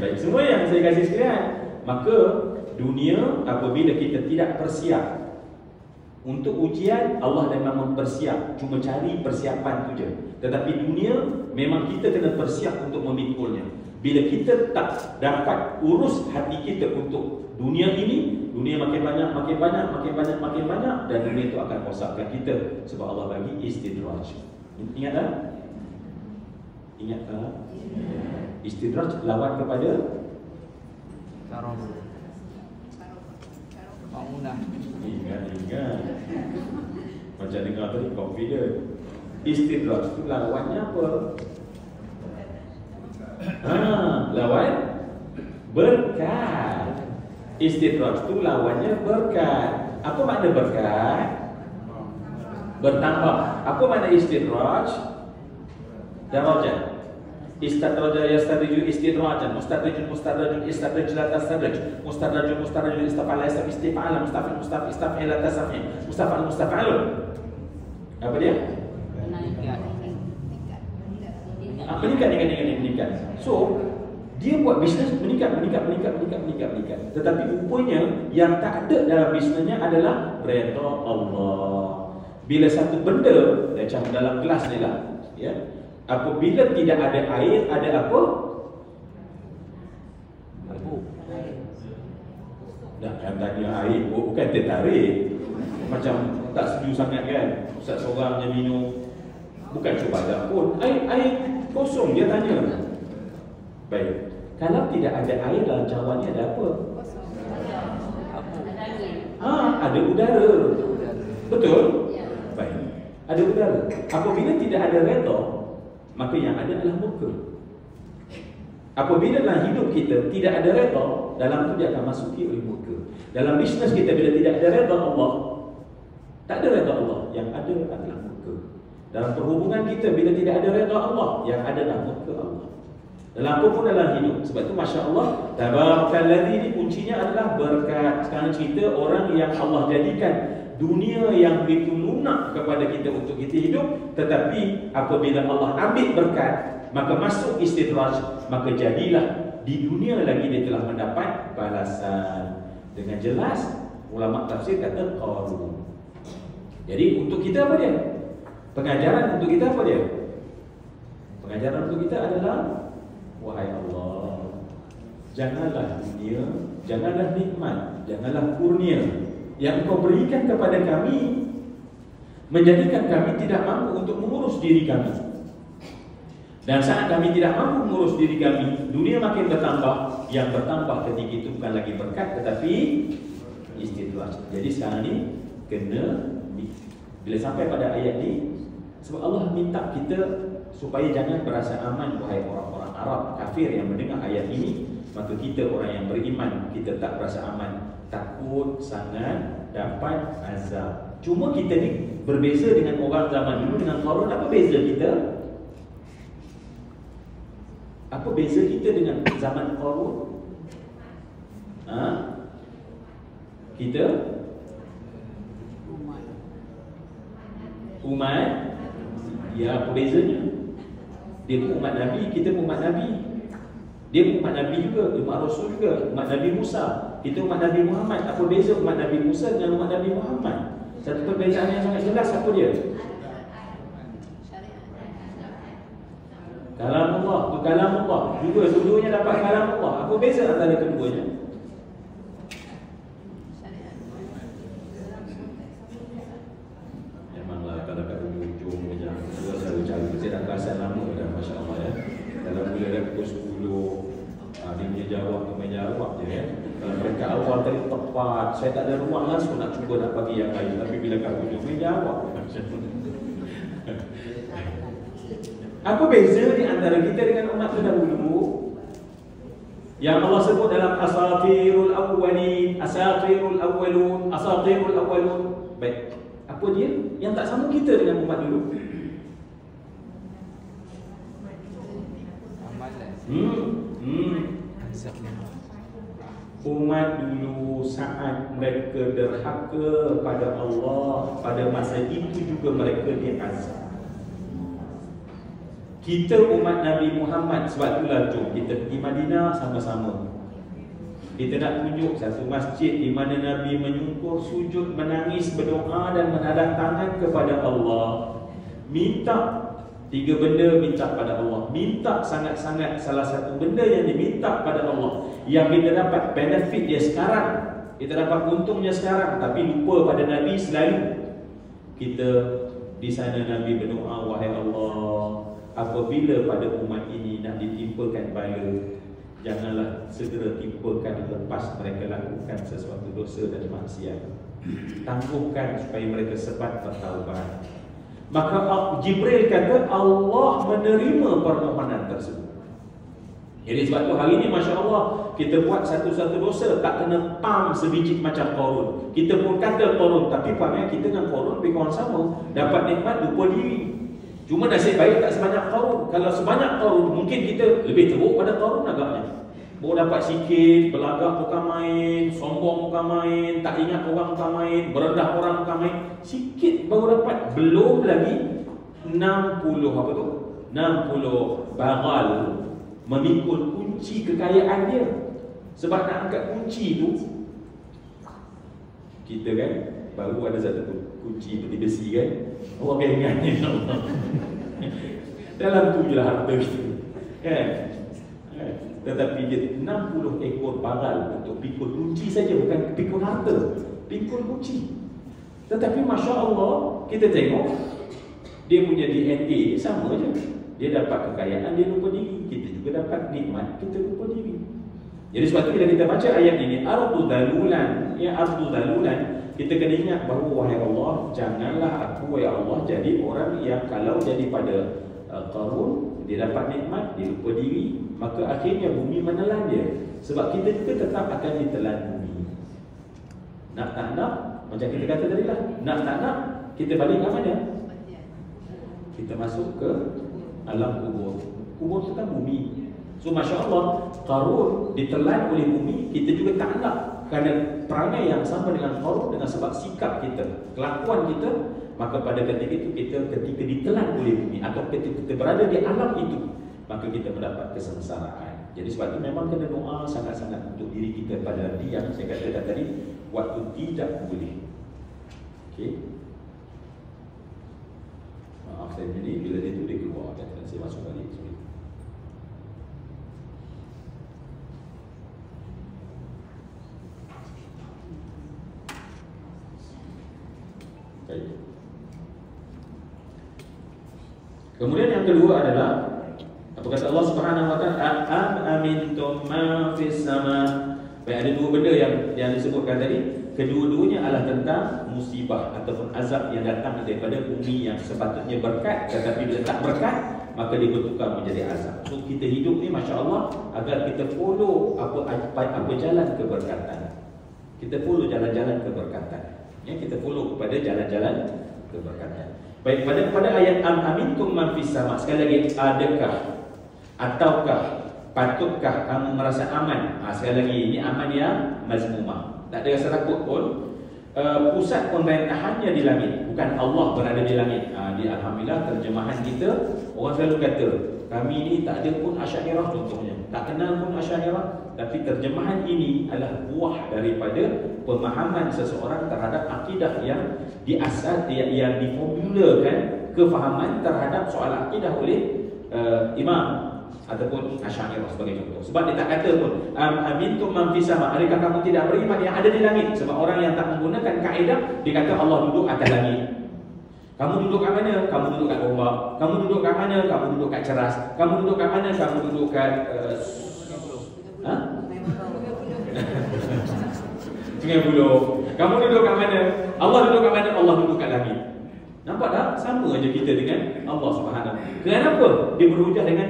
Baik, semua yang saya kasih sekalian. Maka dunia apabila kita tidak persiap untuk ujian, Allah memang mempersiap. Cuma cari persiapan tu je. Tetapi dunia memang kita kena persiap untuk memikulnya. Bila kita tak dapat urus hati kita untuk dunia ini, dunia makin banyak dan dunia itu akan rosakkan kita. Sebab Allah bagi istidraj. Ingat tak? Ingat tak? Istidraj lawan kepada Karom. Bangunlah. Ingat. Macam dengar tadi confident. Istidraj itu lawannya apa? Lawan berkat. Istidraj itu lawannya berkat. Apa makna berkat? Bertambah. Apa makna istidraj? Darajat. Istadraja yastadriju istidrajan, mustadrajun mustadrajun istadraj la tastadraj, mustadrajun mustadrajun istafala istifala, mustafil mustafil istafila tasafil, mustafal mustafalun. Apa dia? Meningkat. So, dia buat bisnes meningkat. Tetapi rupanya yang tak ada dalam bisnesnya adalah redha Allah. Bila satu benda macam dalam gelas ni lah, ya. Apabila tidak ada air, ada apa? Dah kan tanya air, bukan tertarik. Macam tak setuju sangat kan. Ustaz seorang je minum, bukan cuba dah pun. Air kosong dia tanya. Baik. Kalau tidak ada air dalam cawannya ada apa? Ada udara. Betul? Baik. Ada udara. Apabila tidak ada redha, maka yang ada adalah murka. Apabila dalam hidup kita tidak ada redha, dalam itu dia akan masuki oleh murka. Dalam bisnes kita bila tidak ada redha Allah, tak ada redha Allah, yang ada adalah murka. Dalam perhubungan kita bila tidak ada redha Allah, yang ada adalah murka Allah. Dalam apa pun dalam hidup. Sebab itu Masya Allah, Tabarakalladzi ini kuncinya adalah berkat. Sekarang cerita orang yang Allah jadikan dunia yang begitu lunak kepada kita untuk kita hidup, tetapi apabila Allah ambil berkat, maka masuk istidraj, maka jadilah di dunia lagi dia telah mendapat balasan. Dengan jelas ulama tafsir kata qarun. Jadi untuk kita apa dia? Pengajaran untuk kita apa dia? Pengajaran untuk kita adalah, wahai Allah, janganlah dunia, janganlah nikmat, janganlah kurnia yang Engkau berikan kepada kami menjadikan kami tidak mampu untuk mengurus diri kami. Dan saat kami tidak mampu mengurus diri kami, dunia makin bertambah. Yang bertambah ketika itu bukan lagi berkat, tetapi istidraj. Jadi sekarang ini kena, bila sampai pada ayat ini, sebab Allah minta kita supaya jangan berasa aman, wahai orang-orang Arab kafir yang mendengar ayat ini. Maka kita orang yang beriman, kita tak berasa aman, takut sangat dapat azab. Cuma kita ni berbeza dengan orang zaman dulu, dengan Qarun. Apa beza kita? Apa beza kita dengan zaman Qarun? Kita umat. Ya, apa bezanya? Dia pun umat Nabi, kita pun umat Nabi. Dia pun umat Nabi juga, umat Rasul juga, umat Nabi Musa. Kita umat Nabi Muhammad. Apa beza umat Nabi Musa dengan umat Nabi Muhammad? Satu perbezaan yang sangat jelas. Apa dia? Kalam Allah, tu kalam Allah. Juga dua-duanya dapat kalam Allah. Apa beza antara keduanya? Memanglah kalau kat ujung macam tu selalu cari. Saya dah perasan lama dah, Masya Allah ya. Kalau bila dah pukul 10, dia punya jawab tu main jawab je ya. Kalau mereka awal tadi tepat, saya tak ada ruang langsung nak cuba nak bagi yang lain. Tapi bila kat ujung main jawab. Apa beza di antara kita dengan umat terdahulu? Yang Allah sebut dalam asatirul awwalin, asatirul awwalun, asatirul awwalun. Baik. Apa dia yang tak sama kita dengan umat dulu? Umat dulu saat mereka derhaka pada Allah, pada masa itu juga mereka diazab. Kita umat Nabi Muhammad, sebab itulah jom kita pergi Madinah sama-sama. Kita nak tunjuk satu masjid di mana Nabi menyungkur, sujud, menangis, berdoa dan menadang tangan kepada Allah. Minta 3 benda, minta pada Allah. Minta sangat-sangat salah satu benda yang diminta pada Allah, yang kita dapat benefit dia sekarang, kita dapat untungnya sekarang, tapi lupa pada Nabi selalu. Kita di sana Nabi berdoa, wahai Allah, apabila pada umat ini nak ditimpakan bala, janganlah segera timpakan lepas mereka lakukan sesuatu dosa dan maksiat. Tangguhkan supaya mereka sebat bertaubat. Maka Jibril kata Allah menerima permohonan tersebut. Jadi sebab tu hari ini Masya Allah, kita buat satu-satu dosa tak kena pam sebiji macam Qarun. Kita pun kata Qarun, tapi pamnya kita dengan Qarun lebih kurang sama. Dapat nikmat lupa diri. Cuma nasib baik tak sebanyak Qarun. Kalau sebanyak Qarun, mungkin kita lebih teruk pada Qarun agaknya. Baru dapat sikit, belagak bukan main, sombong bukan main, tak ingat orang bukan main, berendah orang bukan main. Sikit baru dapat. Belum lagi 60 apa tu? 60 bagal memikul kunci kekayaan dia. Sebab nak angkat kunci tu, kita kan baru ada satu kunci peti besi kan. Orang ingatnya Allah. Dalam tu je lah harta kita kan. Tetapi dia 60 ekor bagal untuk pikul kunci saja, bukan pikul harta, pikul kunci. Tetapi Masya Allah, kita tengok dia punya DNA sama je. Dia dapat kekayaan, dia lupa diri. Kita juga dapat nikmat, kita lupa diri. Jadi sebab itu bila kita baca ayat ini, ardu dalulan, ya ardu dalulan, kita kena ingat bahawa wahai Allah, janganlah aku ya Allah jadi orang yang kalau jadi pada Qarun, dia dapat nikmat, dia lupa diri, maka akhirnya bumi menelan dia. Sebab kita juga tetap akan ditelan bumi. Nak tak nak, macam kita kata tadi lah, nak tak nak, kita balik ke mana? Kita masuk ke alam kubur. Kubur itu kan bumi. So Masya Allah, Qarun ditelan oleh bumi, kita juga tak nak. Kerana perangai yang sama dengan Qarun, dengan sebab sikap kita, kelakuan kita, maka pada ketika itu kita ketika ditelan oleh bumi atau ketika kita berada di alam itu, maka kita mendapat kesengsaraan. Jadi sebab itu memang kena doa sangat-sangat untuk diri kita pada nanti yang saya katakan tadi, waktu tidak boleh. Okey. Maaf saya jadi bila dia tu dia keluar, dan saya masuk balik. Baik. Kemudian yang kedua adalah apa kata Allah Subhanahu wa taala, am amintum ma fis sama. Baik, ada dua benda yang disebutkan tadi. Kedua-duanya adalah tentang musibah ataupun azab yang datang daripada bumi yang sepatutnya berkat, tetapi bila tak berkat maka dia bertukar menjadi azab. So kita hidup ni masya-Allah agar kita follow apa jalan keberkatan. Kita follow jalan-jalan keberkatan. Ya, kita follow kepada jalan-jalan keberkatan. Baik, pada ayat amintum man fis sama, sekali lagi, adakah ataukah patutkah kamu merasa aman? Sekali lagi, ini aman yang mazmumah, tak ada rasa takut pun. Pusat pemerintahannya di langit, bukan Allah berada di langit. Di alhamdulillah terjemahan kita, orang selalu kata kami ni tak ada pun Asy'ariyah contohnya, tak kenal pun Asy'ariyah. Tapi terjemahan ini adalah buah daripada pemahaman seseorang terhadap akidah yang yang diformulakan kefahaman terhadap soal akidah oleh imam ataupun Asy'ariyah sebagai contoh. Sebab dia tak kata pun amintum man fis sama, adakah kamu tidak beriman yang ada di langit? Sebab orang yang tak menggunakan kaedah, dia kata Allah duduk atas langit. Kamu duduk kat mana? Kamu duduk kat ombak. Kamu duduk kat mana? Kamu duduk kat ceras. Kamu duduk kat mana? Kamu duduk kat Sungai Buloh. Kamu duduk kat mana? Allah duduk kat mana? Allah duduk kat langit. Nampak tak? Sama aja kita dengan Allah Subhanahu. Kenapa? Dia berhujah dengan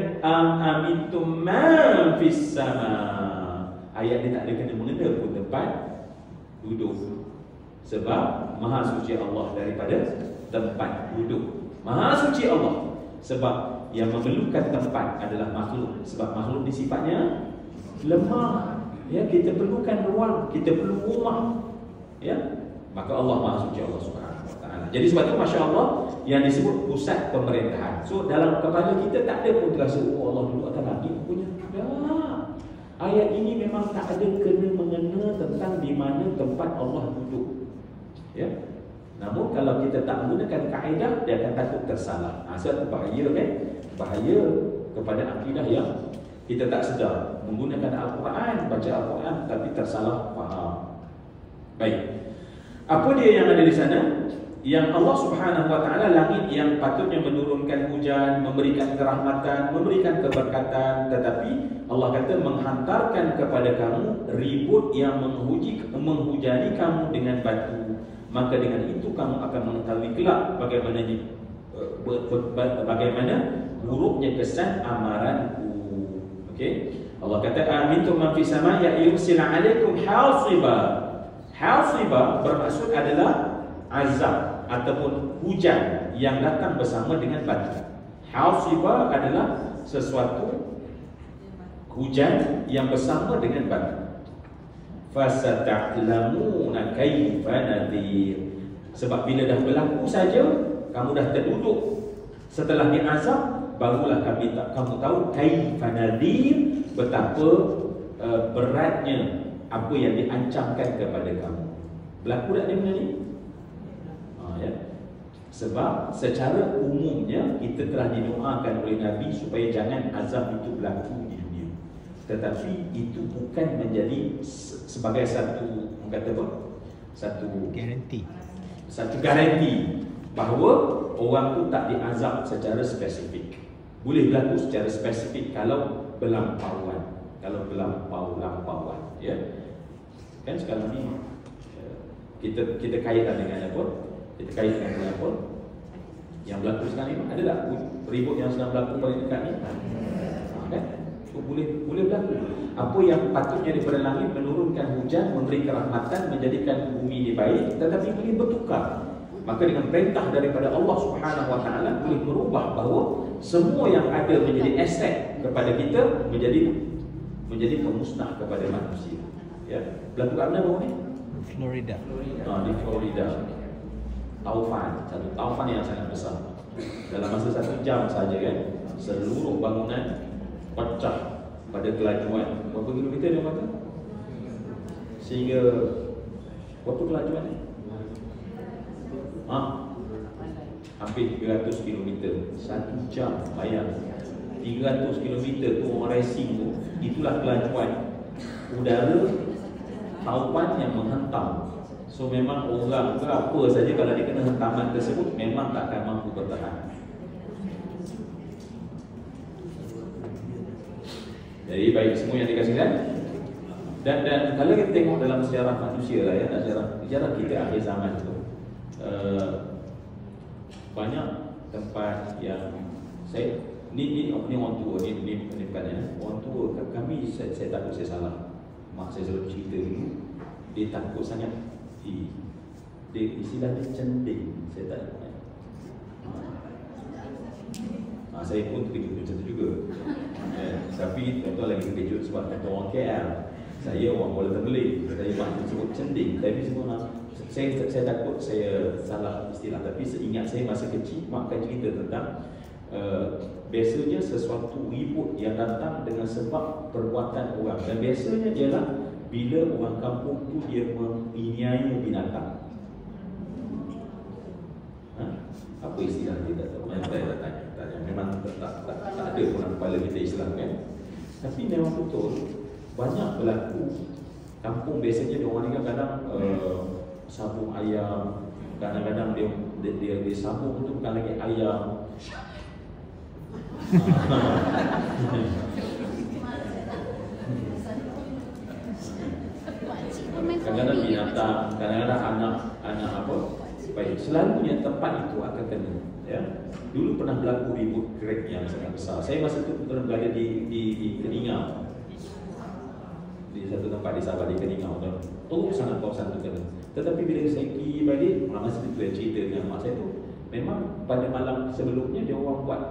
amintum man fis sama. Ayat dia tak ada kena mengena pun tempat duduk. Sebab Maha Suci Allah daripada tempat duduk. Maha Suci Allah. Sebab yang memerlukan tempat adalah makhluk. Sebab makhluk ni sifatnya lemah. Ya, kita perlukan ruang, kita perlu rumah. Ya, maka Allah Maha Suci Allah Subhanahu wa taala. Jadi sebab itu masya-Allah yang disebut pusat pemerintahan. So dalam kepala kita tak ada pun terasa Allah duduk atas langit punya. Tak. Ayat ini memang tak ada kena mengena tentang di mana tempat Allah duduk. Ya. Namun kalau kita tak menggunakan kaedah, dia akan takut tersalah. Sebab bahaya kan? Bahaya kepada akidah yang kita tak sedar, menggunakan Al-Quran, baca Al-Quran tapi tersalah faham. Baik. Apa dia yang ada di sana? Yang Allah Subhanahu wa taala, langit yang patutnya menurunkan hujan, memberikan kerahmatan, memberikan keberkatan, tetapi Allah kata menghantarkan kepada kamu ribut yang menghujani kamu dengan batu. Maka dengan itu kamu akan mengetahui kelak bagaimana buruknya kesan amaranku. Okey. Allah kata amintum man fis sama ya yursil alaikum hasiba. Hasiba bermaksud adalah azab. ataupun hujan yang datang bersama dengan batu. Hasiba adalah sesuatu hujan yang bersama dengan batu. Fasata'lamuna kaifa nadhir. Sebab bila dah berlaku saja, kamu dah terduduk setelah diazab, barulah kamu tahu kaifa nadhir, betapa beratnya apa yang diancamkan kepada kamu. Berlaku tak dia benda ni? Ya. Sebab secara umumnya kita telah didoakan oleh Nabi supaya jangan azab itu berlaku di dunia. Tetapi itu bukan menjadi sebagai satu, kata apa? Satu garanti bahawa orang tu tak diazab secara spesifik. Boleh berlaku secara spesifik kalau berlampauan, ya. Kan sekarang ni kita kaitkan dengan apa? Kita kaitkan dengan apa? Yang berlaku sekarang ni ada tak ribut yang sedang berlaku paling dekat ni? Kan? So, boleh berlaku. Apa yang patutnya daripada langit menurunkan hujan, memberi kerahmatan, menjadikan bumi ini baik, tetapi boleh bertukar. Maka dengan perintah daripada Allah Subhanahu Wa Taala boleh merubah bahawa semua yang ada menjadi aset kepada kita menjadi pemusnah kepada manusia. Ya, berlaku kat mana baru ni? Florida. Di Florida. Satu taufan yang sangat besar. Dalam masa 1 jam saja kan, seluruh bangunan pecah pada kelajuan berapa kilometer dia kata? Sehingga berapa kelajuan ni? Hampir 300 km 1 jam. Bayang 300 km tu orang racing tu, itulah kelajuan udara taufan yang menghentam. So memang orang ke apa saja kalau dia kena hentaman tersebut memang tak akan mampu bertahan. Jadi baik semua yang dikasihkan. Dan kalau kita tengok dalam sejarah manusia lah ya, sejarah kita akhir zaman tu, banyak tempat yang saya ni orang tua ni bukan ya. Orang tua kami saya takut saya salah. Mak saya selalu cerita dulu, dia takut sangat. Dia istilah dia cending. Saya tak saya pun terkejut macam tu juga. Tapi tuan-tuan lagi terkejut sebab kata orang KL, saya orang Kuala Terbeli, saya mahu sebut cending. Tapi sebenarnya saya takut saya salah istilah. Tapi seingat saya masa kecil, mak akan cerita tentang biasanya sesuatu ribut yang datang dengan sebab perbuatan orang. Dan biasanya ialah bila orang kampung tu dia menganiaya binatang. Apa istilah kita tak tahu. Saya tak tanya. Memang tak ada pun kepala kita Islam kan. Tapi memang betul banyak berlaku. Kampung biasanya dia orang ni kadang sabung ayam, kadang-kadang dia sabung tu bukan lagi ayam. Kadang-kadang binatang, kadang-kadang anak apa. Baik, selalunya tempat itu akan kena. Ya. Dulu pernah berlaku ribut kerek yang sangat besar. Saya masa itu pernah berada di Keningau, di satu tempat di Sabah di Keningau. Sangat kawasan itu kena. Tetapi bila saya pergi balik, masa itu yang cerita dengan mak saya tu, memang pada malam sebelumnya dia orang buat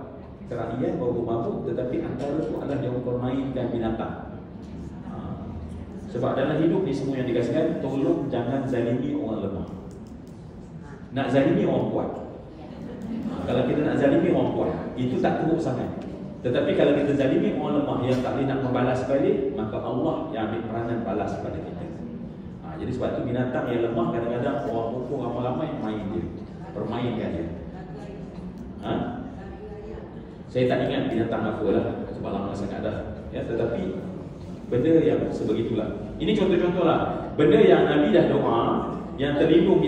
kerahian baru mabuk, tetapi antara itu adalah dia orang permainkan binatang. Sebab dalam hidup ni semua yang dikasihkan, tolong jangan zalimi orang lemah. Nak zalimi orang kuat. Kalau kita nak zalimi orang kuat, itu tak teruk sangat. Tetapi kalau kita zalimi orang lemah yang tak boleh nak membalas balik, maka Allah yang ambil peranan balas pada kita. Jadi sebab itu binatang yang lemah kadang-kadang orang kumpul ramai-ramai main dia, permainkan dia. Saya tak ingat binatang apa lah, sebab lama sangat dah. Ya, tetapi benda yang sebegitulah. Ini contoh-contoh lah. Benda yang Nabi dah doa, yang terlindung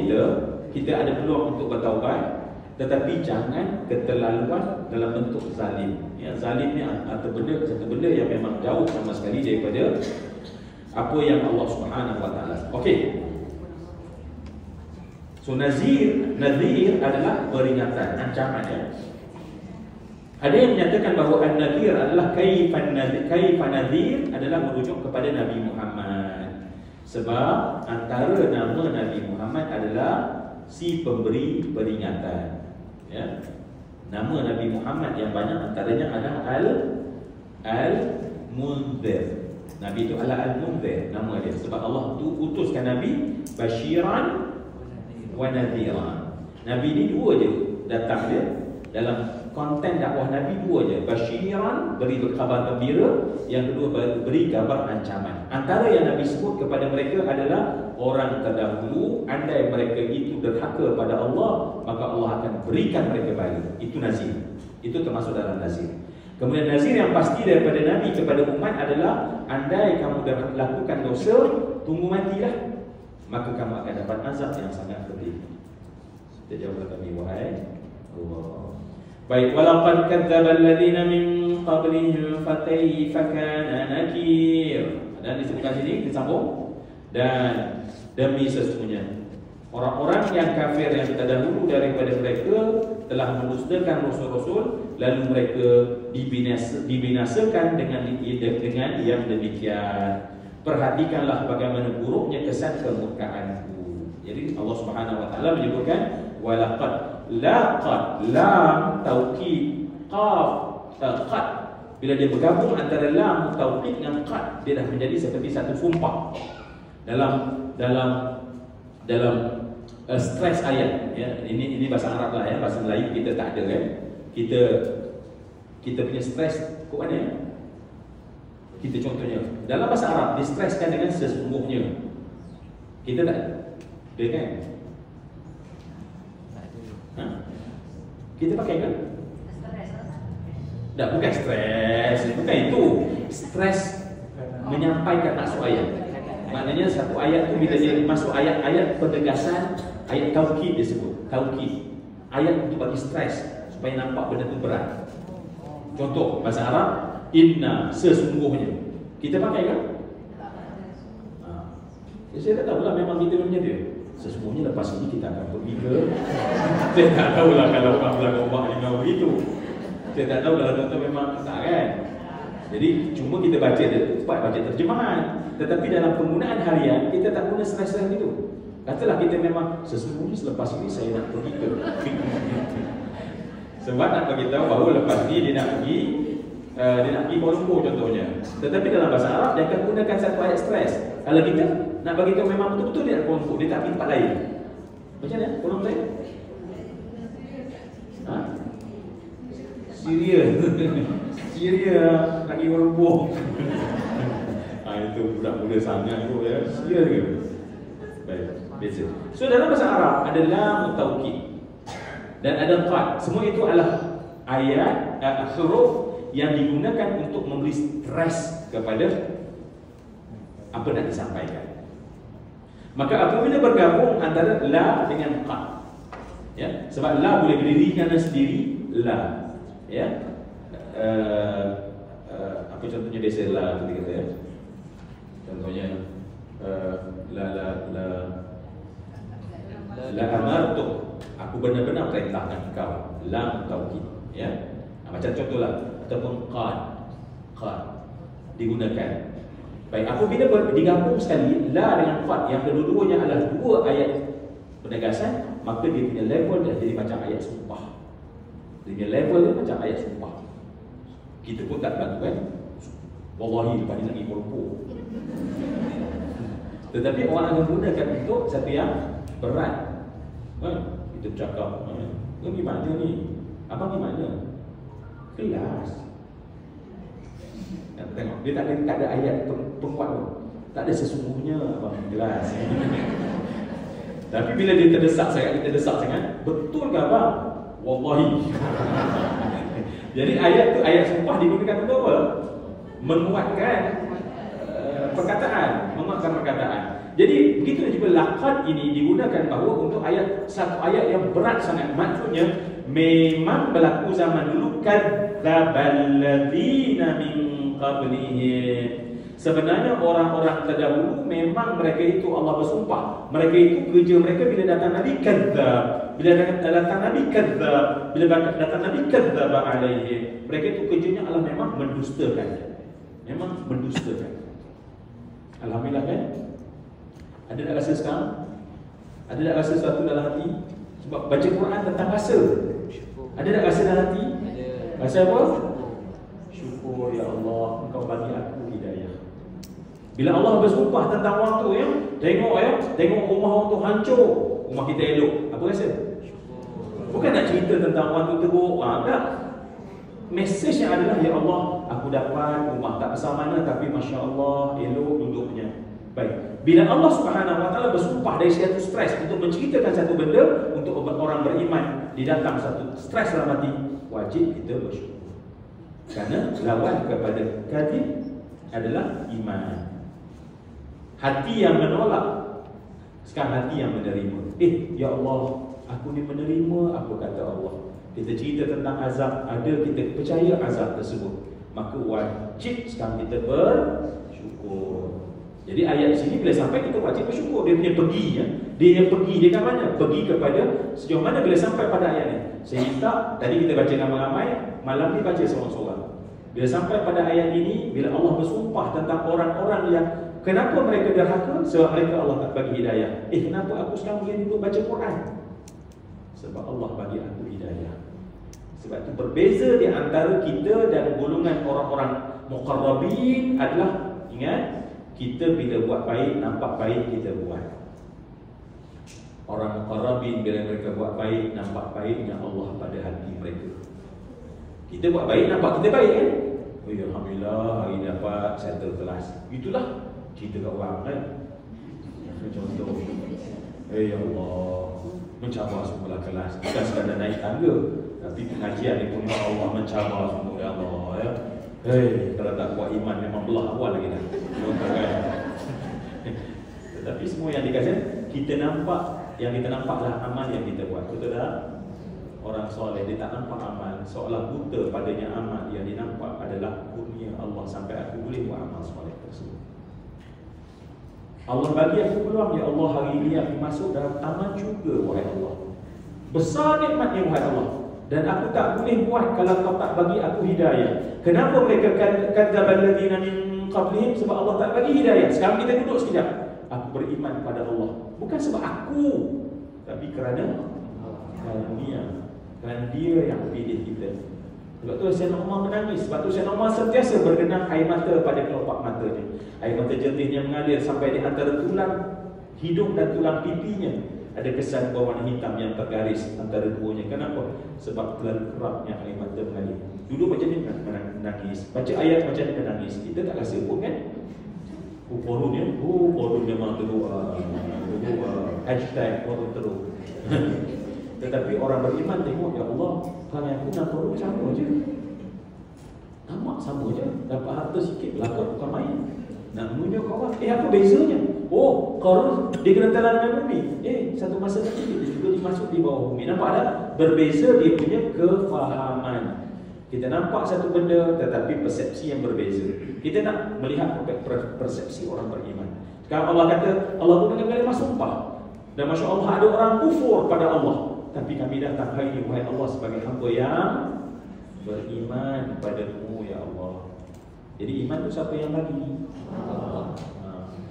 kita ada peluang untuk bertaubat, tetapi jangan keterlaluan dalam bentuk zalim. Ya, zalim ni atau satu benda yang memang jauh sama sekali daripada apa yang Allah Subhanahu Wa Taala. Okey. So nazir adalah peringatan, ancaman ya. Ada yang menyatakan bahawa an-nadhir adalah kaifan nadhir adalah merujuk kepada Nabi Muhammad. Sebab antara nama Nabi Muhammad adalah si pemberi peringatan. Ya. Nama Nabi Muhammad yang banyak antaranya adalah Al-Munzir. Nabi itu adalah Al-Munzir, nama dia. Sebab Allah tu utuskan Nabi Basyiran wa Nadhiran. Nabi ni dua je datang dia. Dalam konten dakwah Nabi dua je. Basyiran, beri khabar gembira. Yang kedua, beri kabar ancaman. Antara yang Nabi sebut kepada mereka adalah orang terdahulu, andai mereka itu derhaka pada Allah, maka Allah akan berikan mereka balik. Itu nazir. Itu termasuk dalam nazir. Kemudian nazir yang pasti daripada Nabi kepada umat adalah, andai kamu dah lakukan dosa, tunggu matilah, maka kamu akan dapat azab yang sangat pedih. Kita jawab kami, wahai Allah. Baik, walaqad kadzdzaba alladziina min qablihim fakaifa kana nakir. Dan disebutkan sini disambung, dan demi sesungguhnya orang-orang yang kafir yang terdahulu daripada mereka telah mendustakan rasul-rasul, lalu mereka dibinasakan dengan yang demikian. Perhatikanlah bagaimana buruknya kesan kemurkaanku. Jadi Allah Subhanahu wa taala menyebutkan walaqad, laqad, lam taukid, qaf, qad. Bila dia bergabung antara lam taukid dengan qad, dia dah menjadi seperti satu sumpah. Dalam stres ayat, ya. Ini bahasa Arab lah, ya. Bahasa Melayu kita tak ada, kan. Kita punya stres ke mana, ya? Kita contohnya dalam bahasa Arab distreskan dengan sesungguhnya. Kita tak ada, kan? Ha? Kita pakai, kan? Tak, bukan stres, bukan itu. Stres menyampaikan maksud ayat. Maknanya satu ayat tu bila dia masuk ayat-ayat pentegasan, ayat taukid disebut, taukid. Ayat untuk bagi stres supaya nampak benda tu berat. Contoh bahasa Arab, inna, sesungguhnya. Kita pakai, kan? Saya tak tahulah, memang kita punya dia. Sesungguhnya lepas ini kita akan pergi ke. Saya tak tahulah kalau orang bilang ombak lima begitu. Saya tak tahu dalam contoh memang tak, kan? Jadi cuma kita baca dia, cepat baca terjemahan. Tetapi dalam penggunaan harian kita tak guna stres-stres gitu. Katalah kita memang sesungguhnya selepas ini saya nak pergi ke. Sebab nak bagi tahu bahawa lepas ni dia nak pergi Kuala Lumpur contohnya. Tetapi dalam bahasa Arab dia akan gunakan satu ayat stres. Kalau kita nak bagi tahu memang betul-betul dia nak Kuala Lumpur, dia tak pergi tempat lain. Macam mana? Kuala Lumpur? Ha? Syria. Syria nak pergi Kuala Lumpur. Itu budak muda sangat tu, ya. Syria ke? Baik, biasa. So dalam bahasa Arab ada lam taukid dan ada qad. Semua itu adalah ayat huruf yang digunakan untuk memberi stres kepada apa nak disampaikan. Maka apabila bergabung antara la dengan qad, ya, sebab la boleh berdirikan sendiri, la, ya. Apa contohnya biasa la tu kita, ya. Contohnya la amartu, aku benar-benar perintahkan kau, lam taukid, ya. Macam contohlah, ataupun qad digunakan. Baik, apabila digabung sekali la dengan qad yang kedua-duanya adalah dua ayat penegasan, maka dia punya level dah jadi macam ayat sumpah. Dia punya level dia macam ayat sumpah. Kita pun tak berlaku, kan? Wallahi lepas ni nak pergi Kuala Lumpur. Tetapi orang akan gunakan untuk satu yang berat. Kita bercakap, pergi mana ni? Abang pergi mana? Kelas. Tengok, dia tak ada ayat penguat pun. Tak ada sesungguhnya abang kelas. Tapi bila dia terdesak sangat, betul ke abang? Wallahi. Jadi ayat tu, ayat sumpah digunakan untuk apa? Menguatkan perkataan, menguatkan perkataan. Jadi begitu juga laqad ini digunakan bahawa untuk satu ayat yang berat sangat. Maksudnya memang berlaku zaman dulu, kadzdzabal ladzina min qablihim. Sebenarnya orang-orang terdahulu memang mereka itu Allah bersumpah. Mereka itu kerja mereka bila datang Nabi kadzdzab. Bila datang Nabi kadzdzab, bila datang Nabi kadzdzaba alaihim. Mereka itu kerjanya Allah memang mendustakan. Memang mendustakan. Alhamdulillah, kan? Ada tak rasa sekarang? Ada tak rasa sesuatu dalam hati? Sebab baca Quran tentang rasa. Syukur. Ada tak rasa dalam hati? Ada. Rasa apa? Syukur ya Allah, Engkau bagi aku hidayah. Bila Allah bersumpah tentang orang tu ya, tengok rumah orang tu hancur, rumah kita elok. Apa rasa? Syukur. Bukan nak cerita tentang orang tu teruk, tak. Mesejnya adalah ya Allah, aku dapat rumah tak besar mana tapi masya-Allah elok duduknya. Baik. Bila Allah Subhanahu Wa Taala bersumpah dari satu stres untuk menceritakan satu benda untuk orang beriman, didatang satu stres dalam hati, wajib kita bersyukur. Kerana lawan kepada kadzib adalah iman. Hati yang menolak, sekarang hati yang menerima. Ya Allah, aku ni menerima apa kata Allah. Kita cerita tentang azab, ada kita percaya azab tersebut, maka wajib sekarang kita bersyukur. Jadi ayat sini bila sampai kita wajib bersyukur. Dia punya pergi ya. Dia kat mana? Pergi kepada sejauh mana bila sampai pada ayat ni. Saya minta tadi kita baca ramai-ramai, malam ni baca seorang-seorang. Bila sampai pada ayat ini, bila Allah bersumpah tentang orang-orang yang kenapa mereka derhaka? Sebab mereka Allah tak bagi hidayah. Kenapa aku sekarang boleh duduk baca Quran? Sebab Allah bagi aku hidayah. Sebab itu berbeza di antara kita dan golongan orang-orang muqarrabin adalah, ingat, kita bila buat baik, nampak baik kita buat. Orang muqarrabin bila mereka buat baik, nampak baiknya Allah pada hati mereka. Kita buat baik, nampak kita baik kan? Alhamdulillah, hari dapat settle kelas. Itulah cerita kat orang kan. Contoh, ya Allah, mencabar semula kelas. Bukan sekadar naik tangga, tapi pengajian ni pun Allah mencabar semua. Ya Allah ya. Kalau tak kuat iman memang belah awal lagi dah. Tetapi semua yang dikasih, kita nampak, yang kita nampaklah amal yang kita buat. Betul tak? Orang soleh dia tak nampak amal, seolah buta padanya amal. Yang dia nampak adalah kurnia Allah sampai aku boleh buat amal soleh tersebut. Allah bagi aku peluang, ya Allah, hari ini aku masuk dalam taman juga, wahai Allah. Besar nikmatnya, wahai Allah, dan aku tak boleh buat kalau kau tak bagi aku hidayah. Kenapa mereka kadzdzabal ladzina min qablihim? Sebab Allah tak bagi hidayah. Sekarang kita duduk sekejap. Aku beriman pada Allah, bukan sebab aku, tapi kerana Dia. Kerana Dia yang pilih kita. Sebab tu Sayyidina Umar menangis. Sebab tu Sayyidina Umar sentiasa bergenang air mata pada kelopak matanya. Air mata jernih mengalir sampai di antara tulang hidung dan tulang pipinya. Ada kesan berwarna hitam yang tergaris antara duanya. Kenapa? Sebab terlalu kerapnya air mata mengalir. Duduk macam ni menangis, baca ayat macam ni menangis. Kita tak rasa pun kan? Korun memang teruk. Hashtag korun teruk. Tetapi orang beriman tengok, ya Allah, perangai aku nak korun sama je. Nampak sama je. Dapat harta sikit, belakang bukan main. Nak menunjuk kawan, apa bezanya? Korun dia kena telan dengan bumi. Satu masa nanti dia juga dimasuk di bawah bumi. Nampak tak? Berbeza dia punya kefahaman. Kita nampak satu benda tetapi persepsi yang berbeza. Kita nak melihat persepsi orang beriman. Sekarang Allah kata, Allah pun dengan kalimah sumpah. Dan Masya Allah ada orang kufur pada Allah. Tapi kami datang hari ini, wahai Allah, sebagai hamba yang beriman padamu, ya Allah. Jadi iman itu siapa yang bagi? Allah.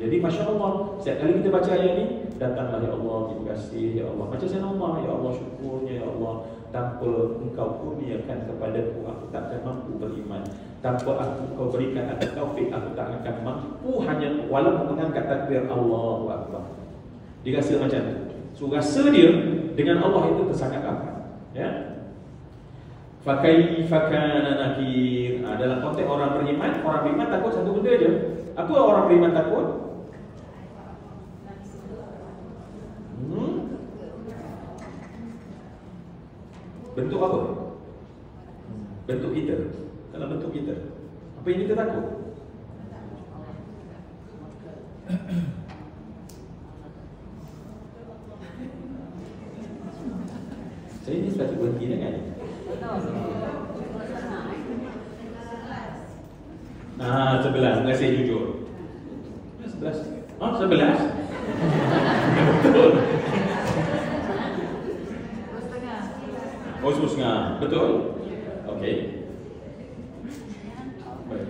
Jadi Masya Allah, setiap kali kita baca ayat ini, datanglah, ya Allah, terima kasih, ya Allah. Macam saya nama, ya Allah, syukurnya, ya Allah. Tanpa Engkau kurniakan kepadaku, aku tak akan mampu beriman. Tanpa Engkau berikan aku taufik, aku tak akan mampu hanya walaupun mengangkat takbir Allahu Akbar. Dia rasa macam tu. So rasa dia dengan Allah itu tersangat rapat. Ya. Fakaifa kana nakir. Dalam konteks orang beriman takut satu benda je. Apa orang beriman takut? Bentuk apa? Bentuk kita. Dalam bentuk kita, apa yang kita takut? Saya ni sepatutnya berhenti dengan ni. Sebelas. Terima kasih jujur. 11. 11. Betul. 10.5. Betul. Okey. Baik.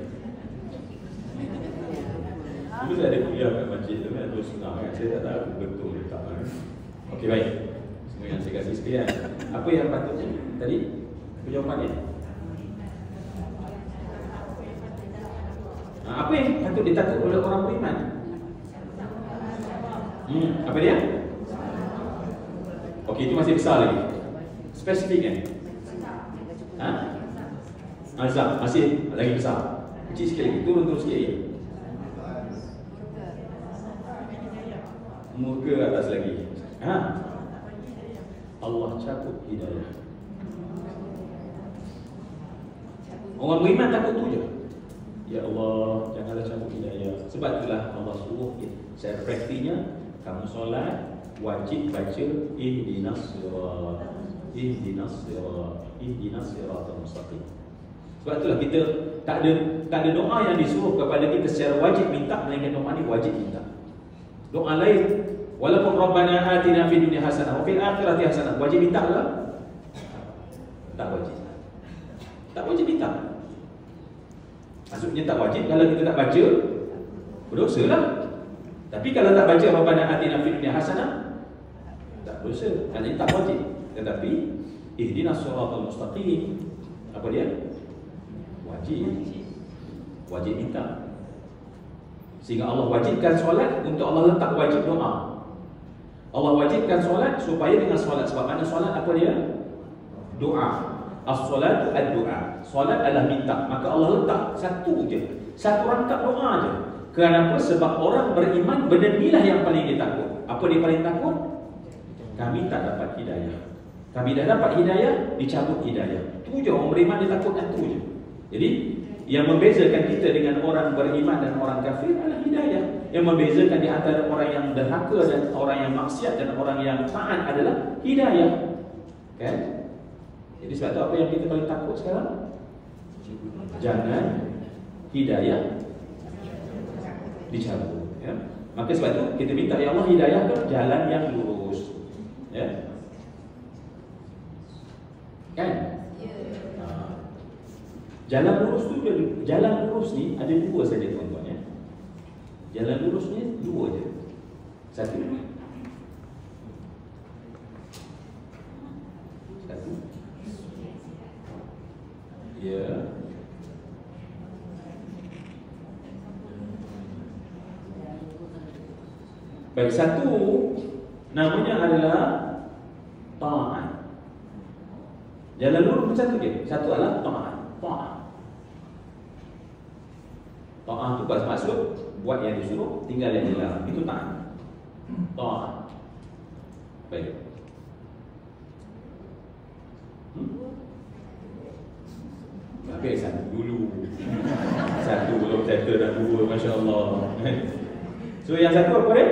Dulu saya ada kuliah kat masjid tu kan, 2.5 kan. Saya tak tahu betul tak kan. Okey, baik. Semua yang saya kasih sekalian. Apa yang patutnya tadi? Apa jawapannya? Apa yang patut ditakut oleh orang beriman? Apa dia? Okey, itu masih besar lagi. Spesifik kan? Azab masih lagi besar. Kecil sikit lagi, turun sikit lagi. Murka atas lagi. Allah cabut hidayah. Orang beriman takut tu je. Ya Allah, janganlah cabut hidayah. Sebab itulah Allah suruh secara praktiknya, kamu solat wajib baca ihdinas sirat, ihdinas sirat, ihdinas siratal mustaqim. Sebab itulah kita tak ada doa yang disuruh kepada kita secara wajib minta, melainkan doa ni wajib minta. Doa lain, walaupun Rabbana atina fid dunya hasanah wa fil akhirati hasanah, wajib minta ke? Tak wajib. Tak wajib minta. Maksudnya tak wajib. Kalau kita tak baca, berdosa lah. Tapi kalau tak baca Rabbana atina fid dunya hasanah, tak berdosa. Kerana tak wajib. Tetapi ihdinas siratal mustaqim, apa dia? Wajib. Wajib minta. Sehingga Allah wajibkan solat untuk Allah letak wajib doa. Allah wajibkan solat supaya dengan solat. Sebab mana solat apa dia? Doa. As-salatu ad-du'a. Solat adalah minta. Maka Allah letak satu je, satu rangkap doa je. Kenapa? Sebab orang beriman, benda inilah yang paling dia takut. Apa dia paling takut? Kami tak dapat hidayah. Kami dah dapat hidayah, dicabut hidayah. Tu je orang beriman, dia takutkan tu je. Jadi yang membezakan kita dengan orang beriman dan orang kafir adalah hidayah. Yang membezakan di antara orang yang derhaka dan orang yang maksiat dan orang yang taat adalah hidayah. Kan? Jadi sebab itu apa yang kita paling takut sekarang? Jangan hidayah dicabut. Ya? Maka sebab itu kita minta, ya Allah, hidayah ke jalan yang lurus. Ya? Kan? Jalan lurus tu, jalan lurus ni ada dua saja tuan-tuan ya. Jalan lurus ni dua je. Satu. Ya. Baik, satu namanya adalah taat. Jalan lurus satu je. Satu adalah taat. Taat. Taat itu maksud buat yang disuruh, tinggal yang dilarang. Itu taat. Taat. Baik. Habis satu dulu. Satu belum settle dah dua, masya-Allah. So yang satu apa dia?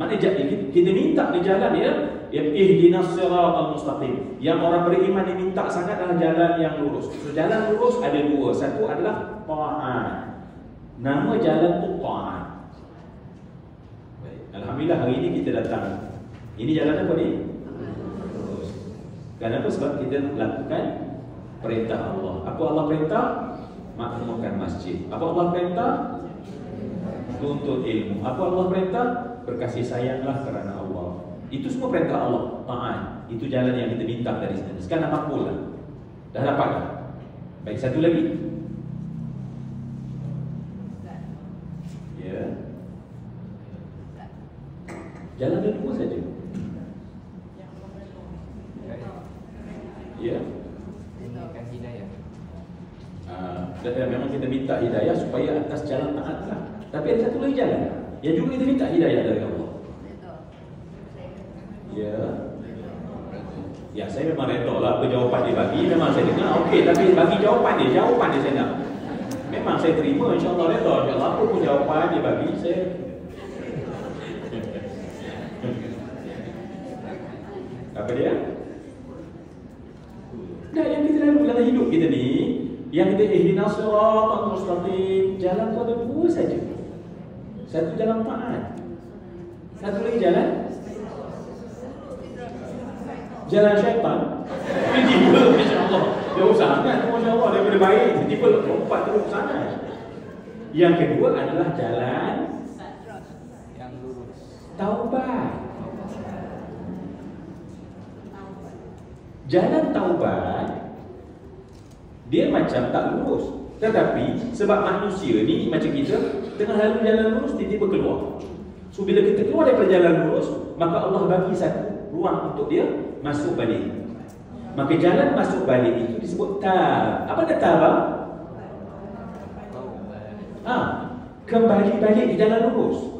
Mana kita minta di jalan dia, yang ihdinas siratal mustaqim. Yang orang beriman diminta sangat adalah jalan yang lurus. So jalan lurus ada dua. Satu adalah taat. Nama jalan tu taat. Baik. Alhamdulillah hari ini kita datang. Ini jalan apa ni? Lurus. Kenapa? Sebab kita lakukan perintah Allah. Apa Allah perintah? Makmurkan masjid. Apa Allah perintah? Tuntut ilmu. Apa Allah perintah? Berkasih sayanglah kerana Allah. Itu semua perintah Allah. Taat. Itu jalan yang kita minta dari sini. Sekarang dah makbul lah. Dah dapat dah. Baik, satu lagi. Ya. Jalan ada dua saja. Ya. Tinggalkan hidayah. Memang kita minta hidayah supaya atas jalan taat lah. Tapi ada satu lagi jalan yang juga kita minta hidayah dari Allah. Ya. Ya, saya memang redha lah apa jawapan dia bagi. Memang saya dengar okey, tapi bagi jawapan dia saya nak. Memang saya terima, insya-Allah redha. Insya-Allah apa pun jawapan dia bagi saya. Apa dia? Nah, yang kita lalu dalam hidup kita ni, yang kita ihdinas siratal mustaqim, jalan tu ada dua saja. Satu jalan taat. Satu lagi jalan syaitan. Tiba-tiba, insya-Allah, jauh sangat, masya-Allah, daripada baik, tiba-tiba lompat terus sana. Yang kedua adalah jalan yang lurus. taubat. Jalan taubat dia macam tak lurus. Tetapi sebab manusia ni macam kita, tengah lalu jalan lurus, tiba-tiba keluar. So bila kita keluar daripada jalan lurus, maka Allah bagi satu ruang untuk dia masuk balik. Maka jalan masuk balik itu disebut tab. Apa dia tab? Kembali balik di jalan lurus.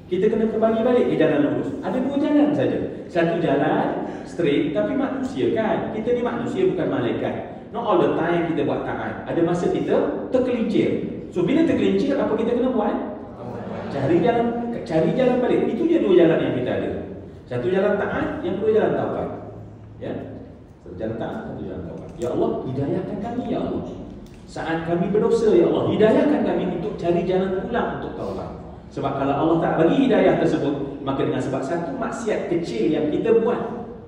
Kita kena kembali balik di jalan lurus. Ada dua jalan saja. Satu jalan straight, tapi manusia kan. Kita ni manusia, bukan malaikat. Not all the time kita buat taat. Ada masa kita tergelincir. So bila tergelincir, apa kita kena buat? Cari jalan balik. Itu je dua jalan yang kita ada. Satu jalan taat, yang kedua jalan taubat. Ya. Satu jalan taat, satu jalan taubat. Ya Allah, hidayahkan kami ya Allah. Saat kami berdosa ya Allah, hidayahkan kami untuk cari jalan pulang untuk taubat. Sebab kalau Allah tak bagi hidayah tersebut, maka dengan sebab satu maksiat kecil yang kita buat,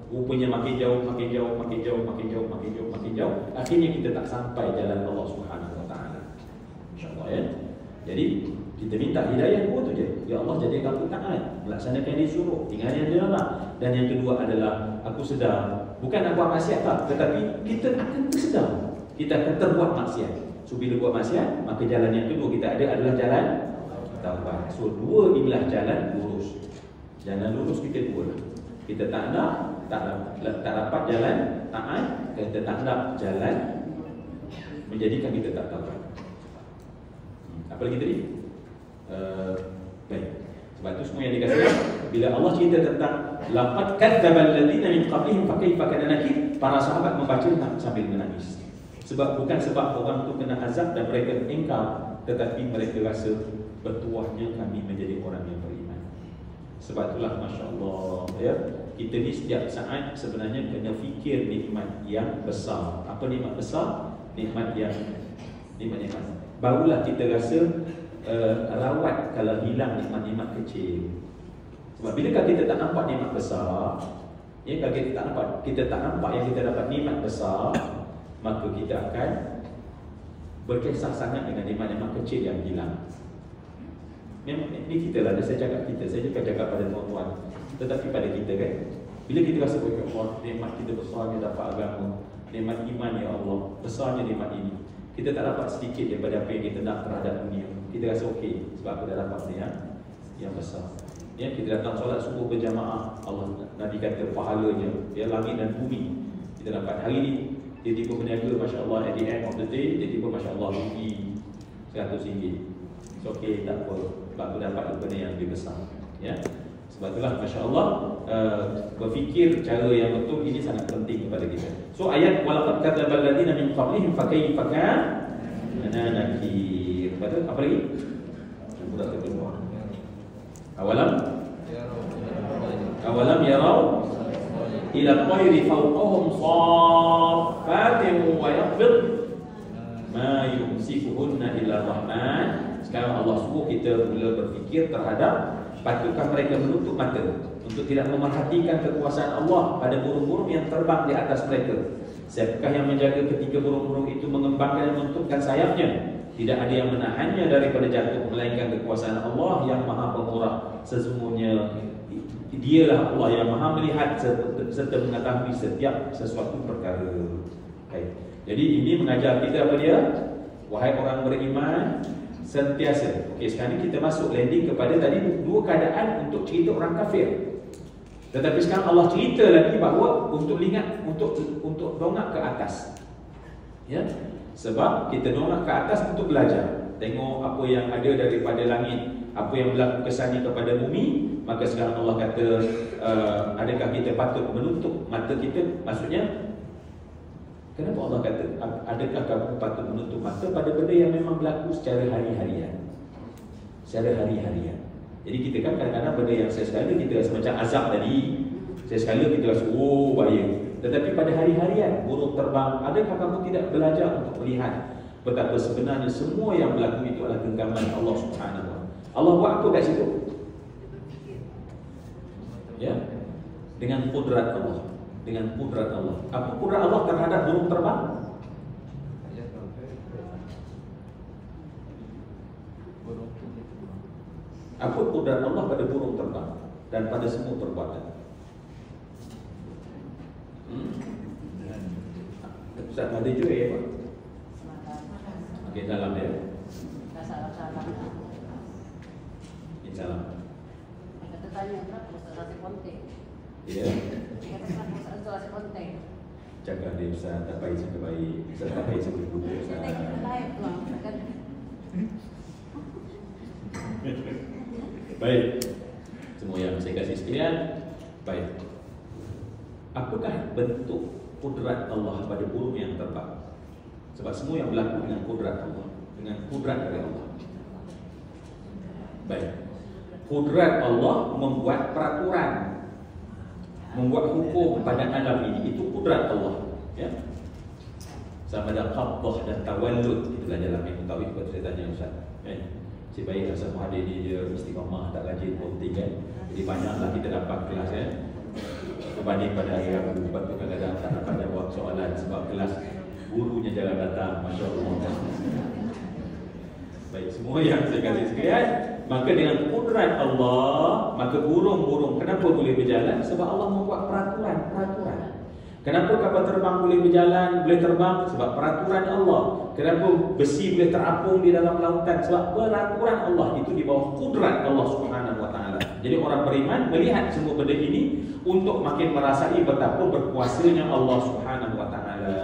rupanya makin jauh, makin jauh, makin jauh, makin jauh, makin jauh, makin jauh, akhirnya kita tak sampai jalan Allah Subhanahu Wa Taala. InsyaAllah ya. Jadi kita minta hidayah dua tu je. Ya Allah, jadikan aku taat, melaksanakan yang disuruh, tinggal yang dilarang. Dan yang kedua adalah aku sedar, bukan nak buat maksiat tak, tetapi kita akan tersedar kita akan terbuat maksiat. So bila buat maksiat, maka jalan yang kedua kita ada adalah jalan taubat. So dua inilah jalan lurus. Jalan lurus kita dua. Kita tak dapat jalan taat, kita tak nak jalan menjadikan kita tak taubat. Apa lagi tadi? Baik. Sebab itu semua yang dikatakan bila Allah cerita tentang laqad kadzdzabal ladzina min qablihim fa kaifa kana nakir, para sahabat membaca sambil menangis. Sebab bukan sebab orang itu kena azab dan mereka ingkar, tetapi mereka rasa bertuahnya kami menjadi orang yang beriman. Sebab itulah masya-Allah ya, kita ni setiap saat sebenarnya kena fikir nikmat yang besar. Apa nikmat besar? Nikmat yang nikmat. Barulah kita rasa rawat kalau hilang nikmat-nikmat kecil. Sebab bila kita tak nampak nikmat besar, ya, kalau kita tak nampak yang kita dapat nikmat besar, maka kita akan berkisah sangat dengan nikmat-nikmat kecil yang hilang. Memang ni kita lah, saya cakap kita, saya juga cakap pada tuan-tuan. Tetapi pada kita kan, bila kita rasa Allah, nikmat kita besarnya dapat agama, nikmat iman ya Allah, besarnya nikmat ini, kita tak dapat sedikit daripada apa yang kita nak terhadap dunia. Kita rasa okey sebab aku dah dapat yang besar. Ya, kita datang solat subuh berjamaah, Allah Nabi kata pahalanya ya langit dan bumi. Kita dapat hari ni dia tiba berniaga, masya-Allah, at the end of the day dia tiba masya-Allah rugi RM100. So okey, tak apa, sebab aku dapat benda yang lebih besar. Ya. Sebab itulah masya-Allah berfikir cara yang betul ini sangat penting kepada kita. So ayat walaqad kadzdzabal ladzina min qablihim fa kaifa kana nakir. Betul? Apa lagi? Sudah kedua. Awalam yarau ila at-tayri fawqahum saffatin wa yaqbid ma yumsikuhunna illa rahman. Sekarang Allah suruh kita mula berfikir terhadap patutkah mereka menutup mata untuk tidak memerhatikan kekuasaan Allah pada burung-burung yang terbang di atas mereka. Siapakah yang menjaga ketika burung-burung itu mengembangkan dan menutupkan sayapnya? Tidak ada yang menahannya daripada jatuh, melainkan kekuasaan Allah yang maha pemurah. Sesungguhnya Dialah Allah yang maha melihat serta mengetahui setiap sesuatu perkara. Okay. Jadi ini mengajar kita apa dia? Wahai orang beriman, sentiasa. Okey, sekarang ni kita masuk landing kepada tadi dua keadaan untuk cerita orang kafir. Tetapi sekarang Allah cerita lagi bahawa untuk ingat, untuk dongak ke atas. Ya. Sebab kita dongak ke atas untuk belajar. Tengok apa yang ada daripada langit, apa yang berlaku kesannya kepada bumi. Maka sekarang Allah kata, adakah kita patut menutup mata kita? Maksudnya, kenapa Allah kata, adakah kamu patut menutup mata pada benda yang memang berlaku secara hari-harian? Secara hari-harian. Jadi kita kan kadang-kadang benda yang saya sekala kita rasa macam azab tadi, saya sekala kita rasa, oh bahaya. Tetapi pada hari-harian, burung terbang, adakah kamu tidak belajar untuk melihat betapa sebenarnya semua yang berlaku itu adalah genggaman Allah Subhanahu Wa Taala. Allah buat apa kat situ? Ya, dengan kudrat Allah, dengan kudrat Allah. Apa kudrat Allah terhadap burung terbang? Apa kudrat Allah pada burung terbang dan pada semua perbuatan? Ustaz Madi juga ya Pak? Okey, dalam dia. Insyaallah. Kata tanya berapa Ustaz rasa konten? Ya. Kata Ustaz rasa konten. Jaga dia Ustaz, tak baik sampai baik. Ustaz tak baik sampai buruk Ustaz. Saya tengok live tu kan. Baik. Semua yang saya kasih sekalian. Baik. Apakah bentuk kudrat Allah pada burung yang terbang? Sebab semua yang berlaku dengan kudrat Allah, dengan kudrat dari Allah. Baik. Kudrat Allah membuat peraturan, membuat hukum pada alam ini, itu kudrat Allah, ya. Sama ada qabdah dan tawallud, itu belajar dalam ilmu tauhid. Kalau saya tanya Ustaz, kan? Si baik Ustaz Muhadir ni dia istiqamah, tak rajin ponting kan. Jadi banyaklah kita dapat kelas ya. Berbanding pada hari Rabu, sebab tu kadang-kadang tak dapat jawab soalan sebab kelas gurunya jarang datang, masya-Allah. Baik, semua yang saya kasih sekalian, maka dengan kudrat Allah, maka burung-burung kenapa boleh berjalan? Sebab Allah membuat peraturan. Kenapa kapal terbang boleh berjalan, boleh terbang? Sebab peraturan Allah. Kenapa besi boleh terapung di dalam lautan? Sebab peraturan Allah. Itu di bawah kudrat Allah Subhanahu wa taala. Jadi orang beriman melihat semua benda ini untuk makin merasai betapa berkuasanya Allah Subhanahu wa taala.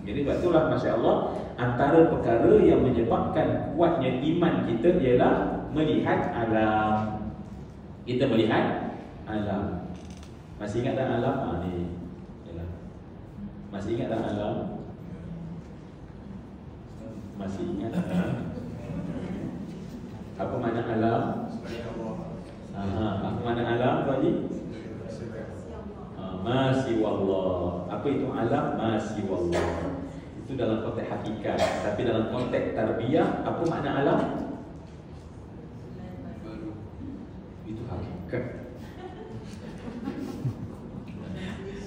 Jadi itulah masya-Allah, antara perkara yang menyebabkan kuatnya iman kita ialah melihat alam. Kita melihat alam. Masih ingat tak alam? Ni. Masih ingat tak alam? Masih ingat tak? Apa makna alam? Apa makna alam, Pak Haji? Masih wallah. Apa itu alam? Masih wallah. Itu dalam konteks hakikat. Tapi dalam konteks tarbiyah, apa makna alam? Itu hakikat.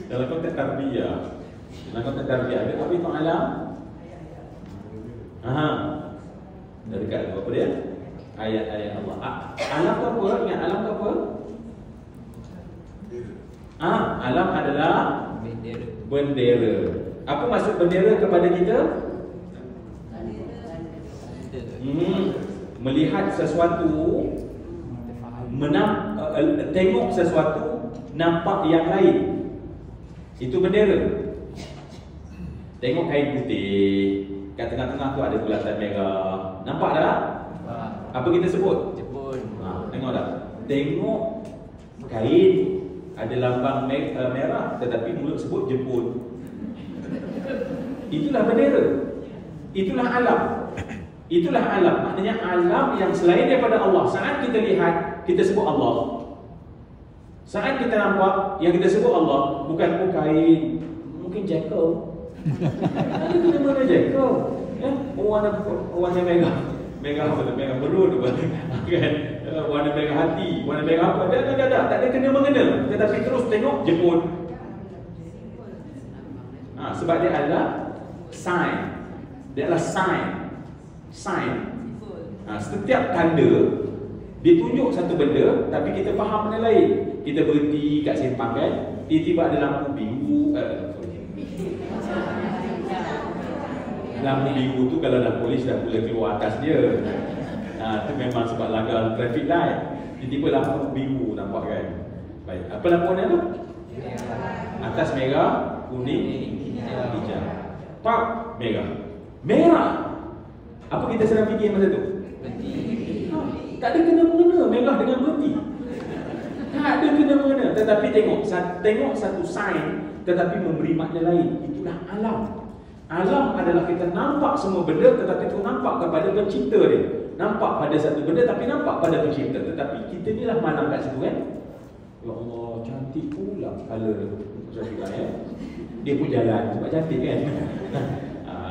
Dalam konteks tarbiyah, dalam konteks tarbiyah, apa itu alam? Dari kat apa dia? Ayat-ayat Allah. Alam tu apa? Ingat alam tu apa? Alam adalah bendera. Apa maksud bendera kepada kita? Melihat sesuatu, tengok sesuatu, nampak yang lain. Itu bendera. Tengok kain putih, kat tengah-tengah tu ada bulatan merah. Nampak tak? Apa kita sebut? Jepun. Tengok tak? Tengok kain ada lambang merah, tetapi mulut sebut Jepun. Itulah bendera. Itulah alam. Itulah alam. Maknanya alam yang selain daripada Allah. Saat kita lihat, kita sebut Allah. Saat kita nampak, yang kita sebut Allah bukan kain, mungkin jackal. Ada kena mana jackal? Warna merah. Merah berun kan? Warna merah hati, warna merah apa? Tak ada kena mengena. Tetapi terus tengok Jepun. Sebab dia adalah sign. Dia adalah sign. Setiap tanda dia tunjuk satu benda, tapi kita faham benda lain. Kita berhenti kat simpang kan, tiba-tiba ada lampu biru. Lampu biru tu kalau dah polis dah boleh keluar atas dia. Tu memang sebab langgar traffic light. Tiba-tiba lampu biru nampak kan. Baik, apa lampu warna tu? Atas merah, kuning, hijau. Pak, merah. Apa kita sedang fikir masa tu? Tak ada kena-mengena merah dengan berhenti. Tak ada kena-mengena. Tetapi tengok satu sign, tetapi memberi makna lain. Itulah alam. Alam adalah kita nampak semua benda, tetapi itu nampak kepada pencipta dia. Nampak pada satu benda, tapi nampak pada pencipta. Tetapi kita ni lah malam kat situ kan. Ya Allah, cantik pula color dia. Dia pun jalan sebab cantik kan.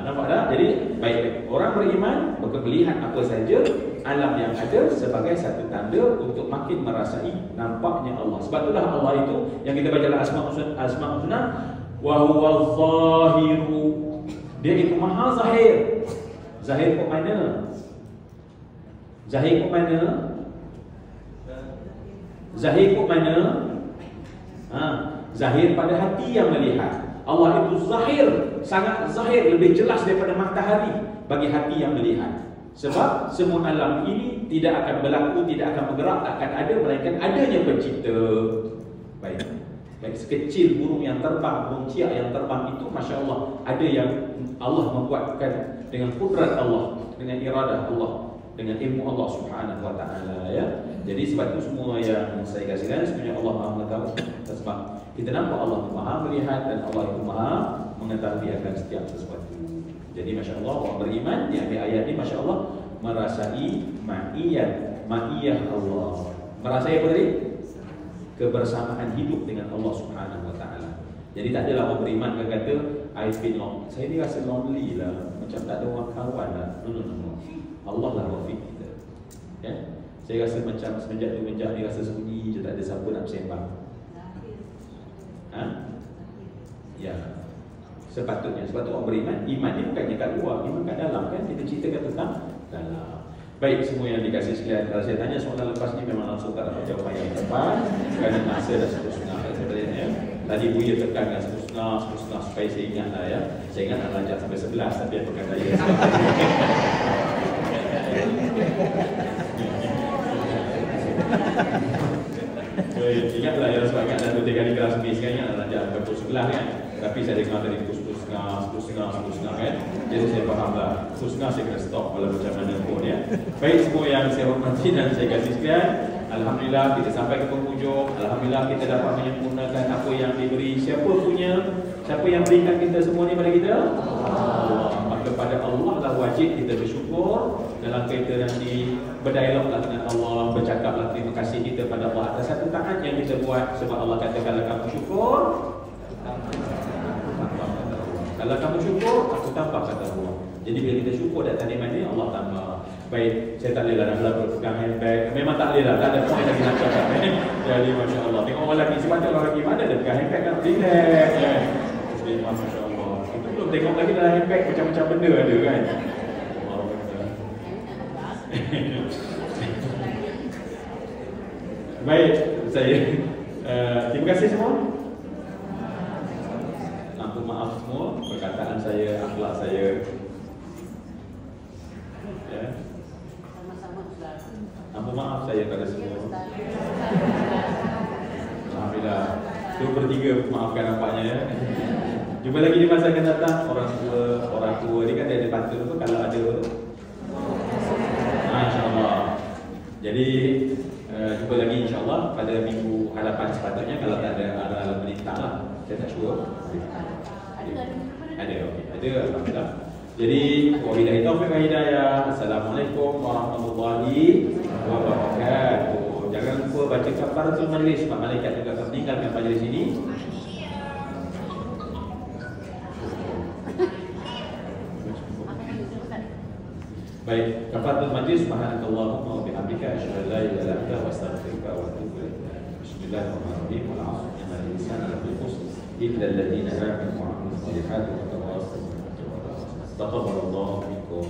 Nampak tak? Jadi baik, orang beriman maka melihat apa saja alam yang ada sebagai satu tanda untuk makin merasai nampaknya Allah. Sebab itulah Allah itu yang kita baca dalam Asmaul Husna, wa huwal zahiru. Dia itu maha zahir. Zahir kok mana? Zahir kok mana? Zahir kok mana? Zahir pada hati yang melihat. Allah itu zahir, sangat zahir, lebih jelas daripada matahari bagi hati yang melihat. Sebab semua alam ini tidak akan berlaku, tidak akan bergerak, tak akan ada melainkan adanya pencipta. Baik. Baik, sekecil burung yang terbang, burung ciak yang terbang itu, Masya Allah, ada yang Allah membuatkan dengan kudrat Allah, dengan iradah Allah, dengan ilmu Allah Subhanahu wa ta'ala, ya. Jadi sebab itu semua yang saya kasihkan sebenarnya Allah Maha mengetahui. Sebab kita nampak Allah Maha melihat dan Allah itu Maha mengetahui akan setiap sesuatu. Jadi Masya Allah, orang beriman di akhir ayat ini Masya Allah merasai ma'iyah Allah. Merasai apa tadi? Kebersamaan hidup dengan Allah Subhanahu wa ta'ala. Jadi tak adalah orang beriman yang kata I feel lonely. Saya ni rasa lonely lah, macam tak ada orang kawan lah. No. Allah lah Rafiq kita, ya? Saya rasa macam semenjak tu menjak ni rasa sunyi je, tak ada siapa nak bersembang. Ya. Sepatutnya, sebab tu orang beriman, iman ni bukannya kat luar, iman kat dalam, kan? Kita ceritakan tentang dalam. Baik, semua yang dikasih sekalian, kalau saya tanya soalan lepas ni memang langsung tak dapat jawapan yang tepat kerana masa dah 1/2 sebenarnya. Tadi Buya tekankan 1/2 supaya saya ingat lah, ya. Saya ingat nak lanjut sampai 11, tapi apa kata saya ingatlah ya, sebab ingat dah 2-3 kali kelas ni, sekarang ingat nak lanjut sampai pukul 11 kan. Tapi saya dengar tadi pukul 10.30 kan. Jadi saya faham lah, 10.30 saya kena stop walau macam mana pun, ya. Baik, semua yang saya hormati dan saya kasih sekalian, alhamdulillah kita sampai ke penghujung. Alhamdulillah kita dapat menyempurnakan apa yang diberi. Siapa yang berikan kita semua ni pada kita? Allah. Maka pada Allah lah wajib kita bersyukur. Dalam kaitan nanti berdialoglah dengan Allah, bercakaplah terima kasih kita pada Allah atas satu taat yang kita buat. Sebab Allah kata kalau kamu syukur, kalau kamu syukur, aku tambah, kata Allah. Jadi bila kita syukur datang nikmat ni, Allah tambah. Baik, saya tak boleh lah nak pegang handbag. Memang tak boleh lah, tak ada point lagi nak cakap. Jadi Masya Allah, tengok orang lagi, sebab orang lagi mana ada pegang handbag kan, relax kan. Masya Allah, kita belum tengok lagi dalam handbag macam-macam benda ada kan. Baik, saya terima kasih semua. Ampun maaf semua perkataan saya, akhlak saya, ya. Ampun maaf saya pada semua. Alhamdulillah 2/3 maafkan nampaknya, ya. Jumpa lagi di masa akan datang. Orang tua ni kan dia ada pantun tu kalau ada. InsyaAllah. Jadi jumpa lagi insyaAllah pada minggu hadapan sepatutnya. Kalau tak ada ala-ala menitah lah, saya tak sure. Ada, okey. Ada, alhamdulillah. Jadi wabillahi taufiq wal hidayah. Assalamualaikum warahmatullahi wabarakatuh. Jangan lupa baca kafaratul majlis, sebab malaikat juga akan meninggalkan majlis ini. Baik, kafaratul majlis, subhanakallahumma wa bihamdika asyhadu an la ilaha illa anta astaghfiruka wa atubu ilaik. Bismillahirrahmanirrahim. Wal 'asri innal insana lafi khusr illa alladziina aamanu wa 'amilus salihati wa tawassaw bil haqqi wa tawassaw. Taqabbalallahu minkum.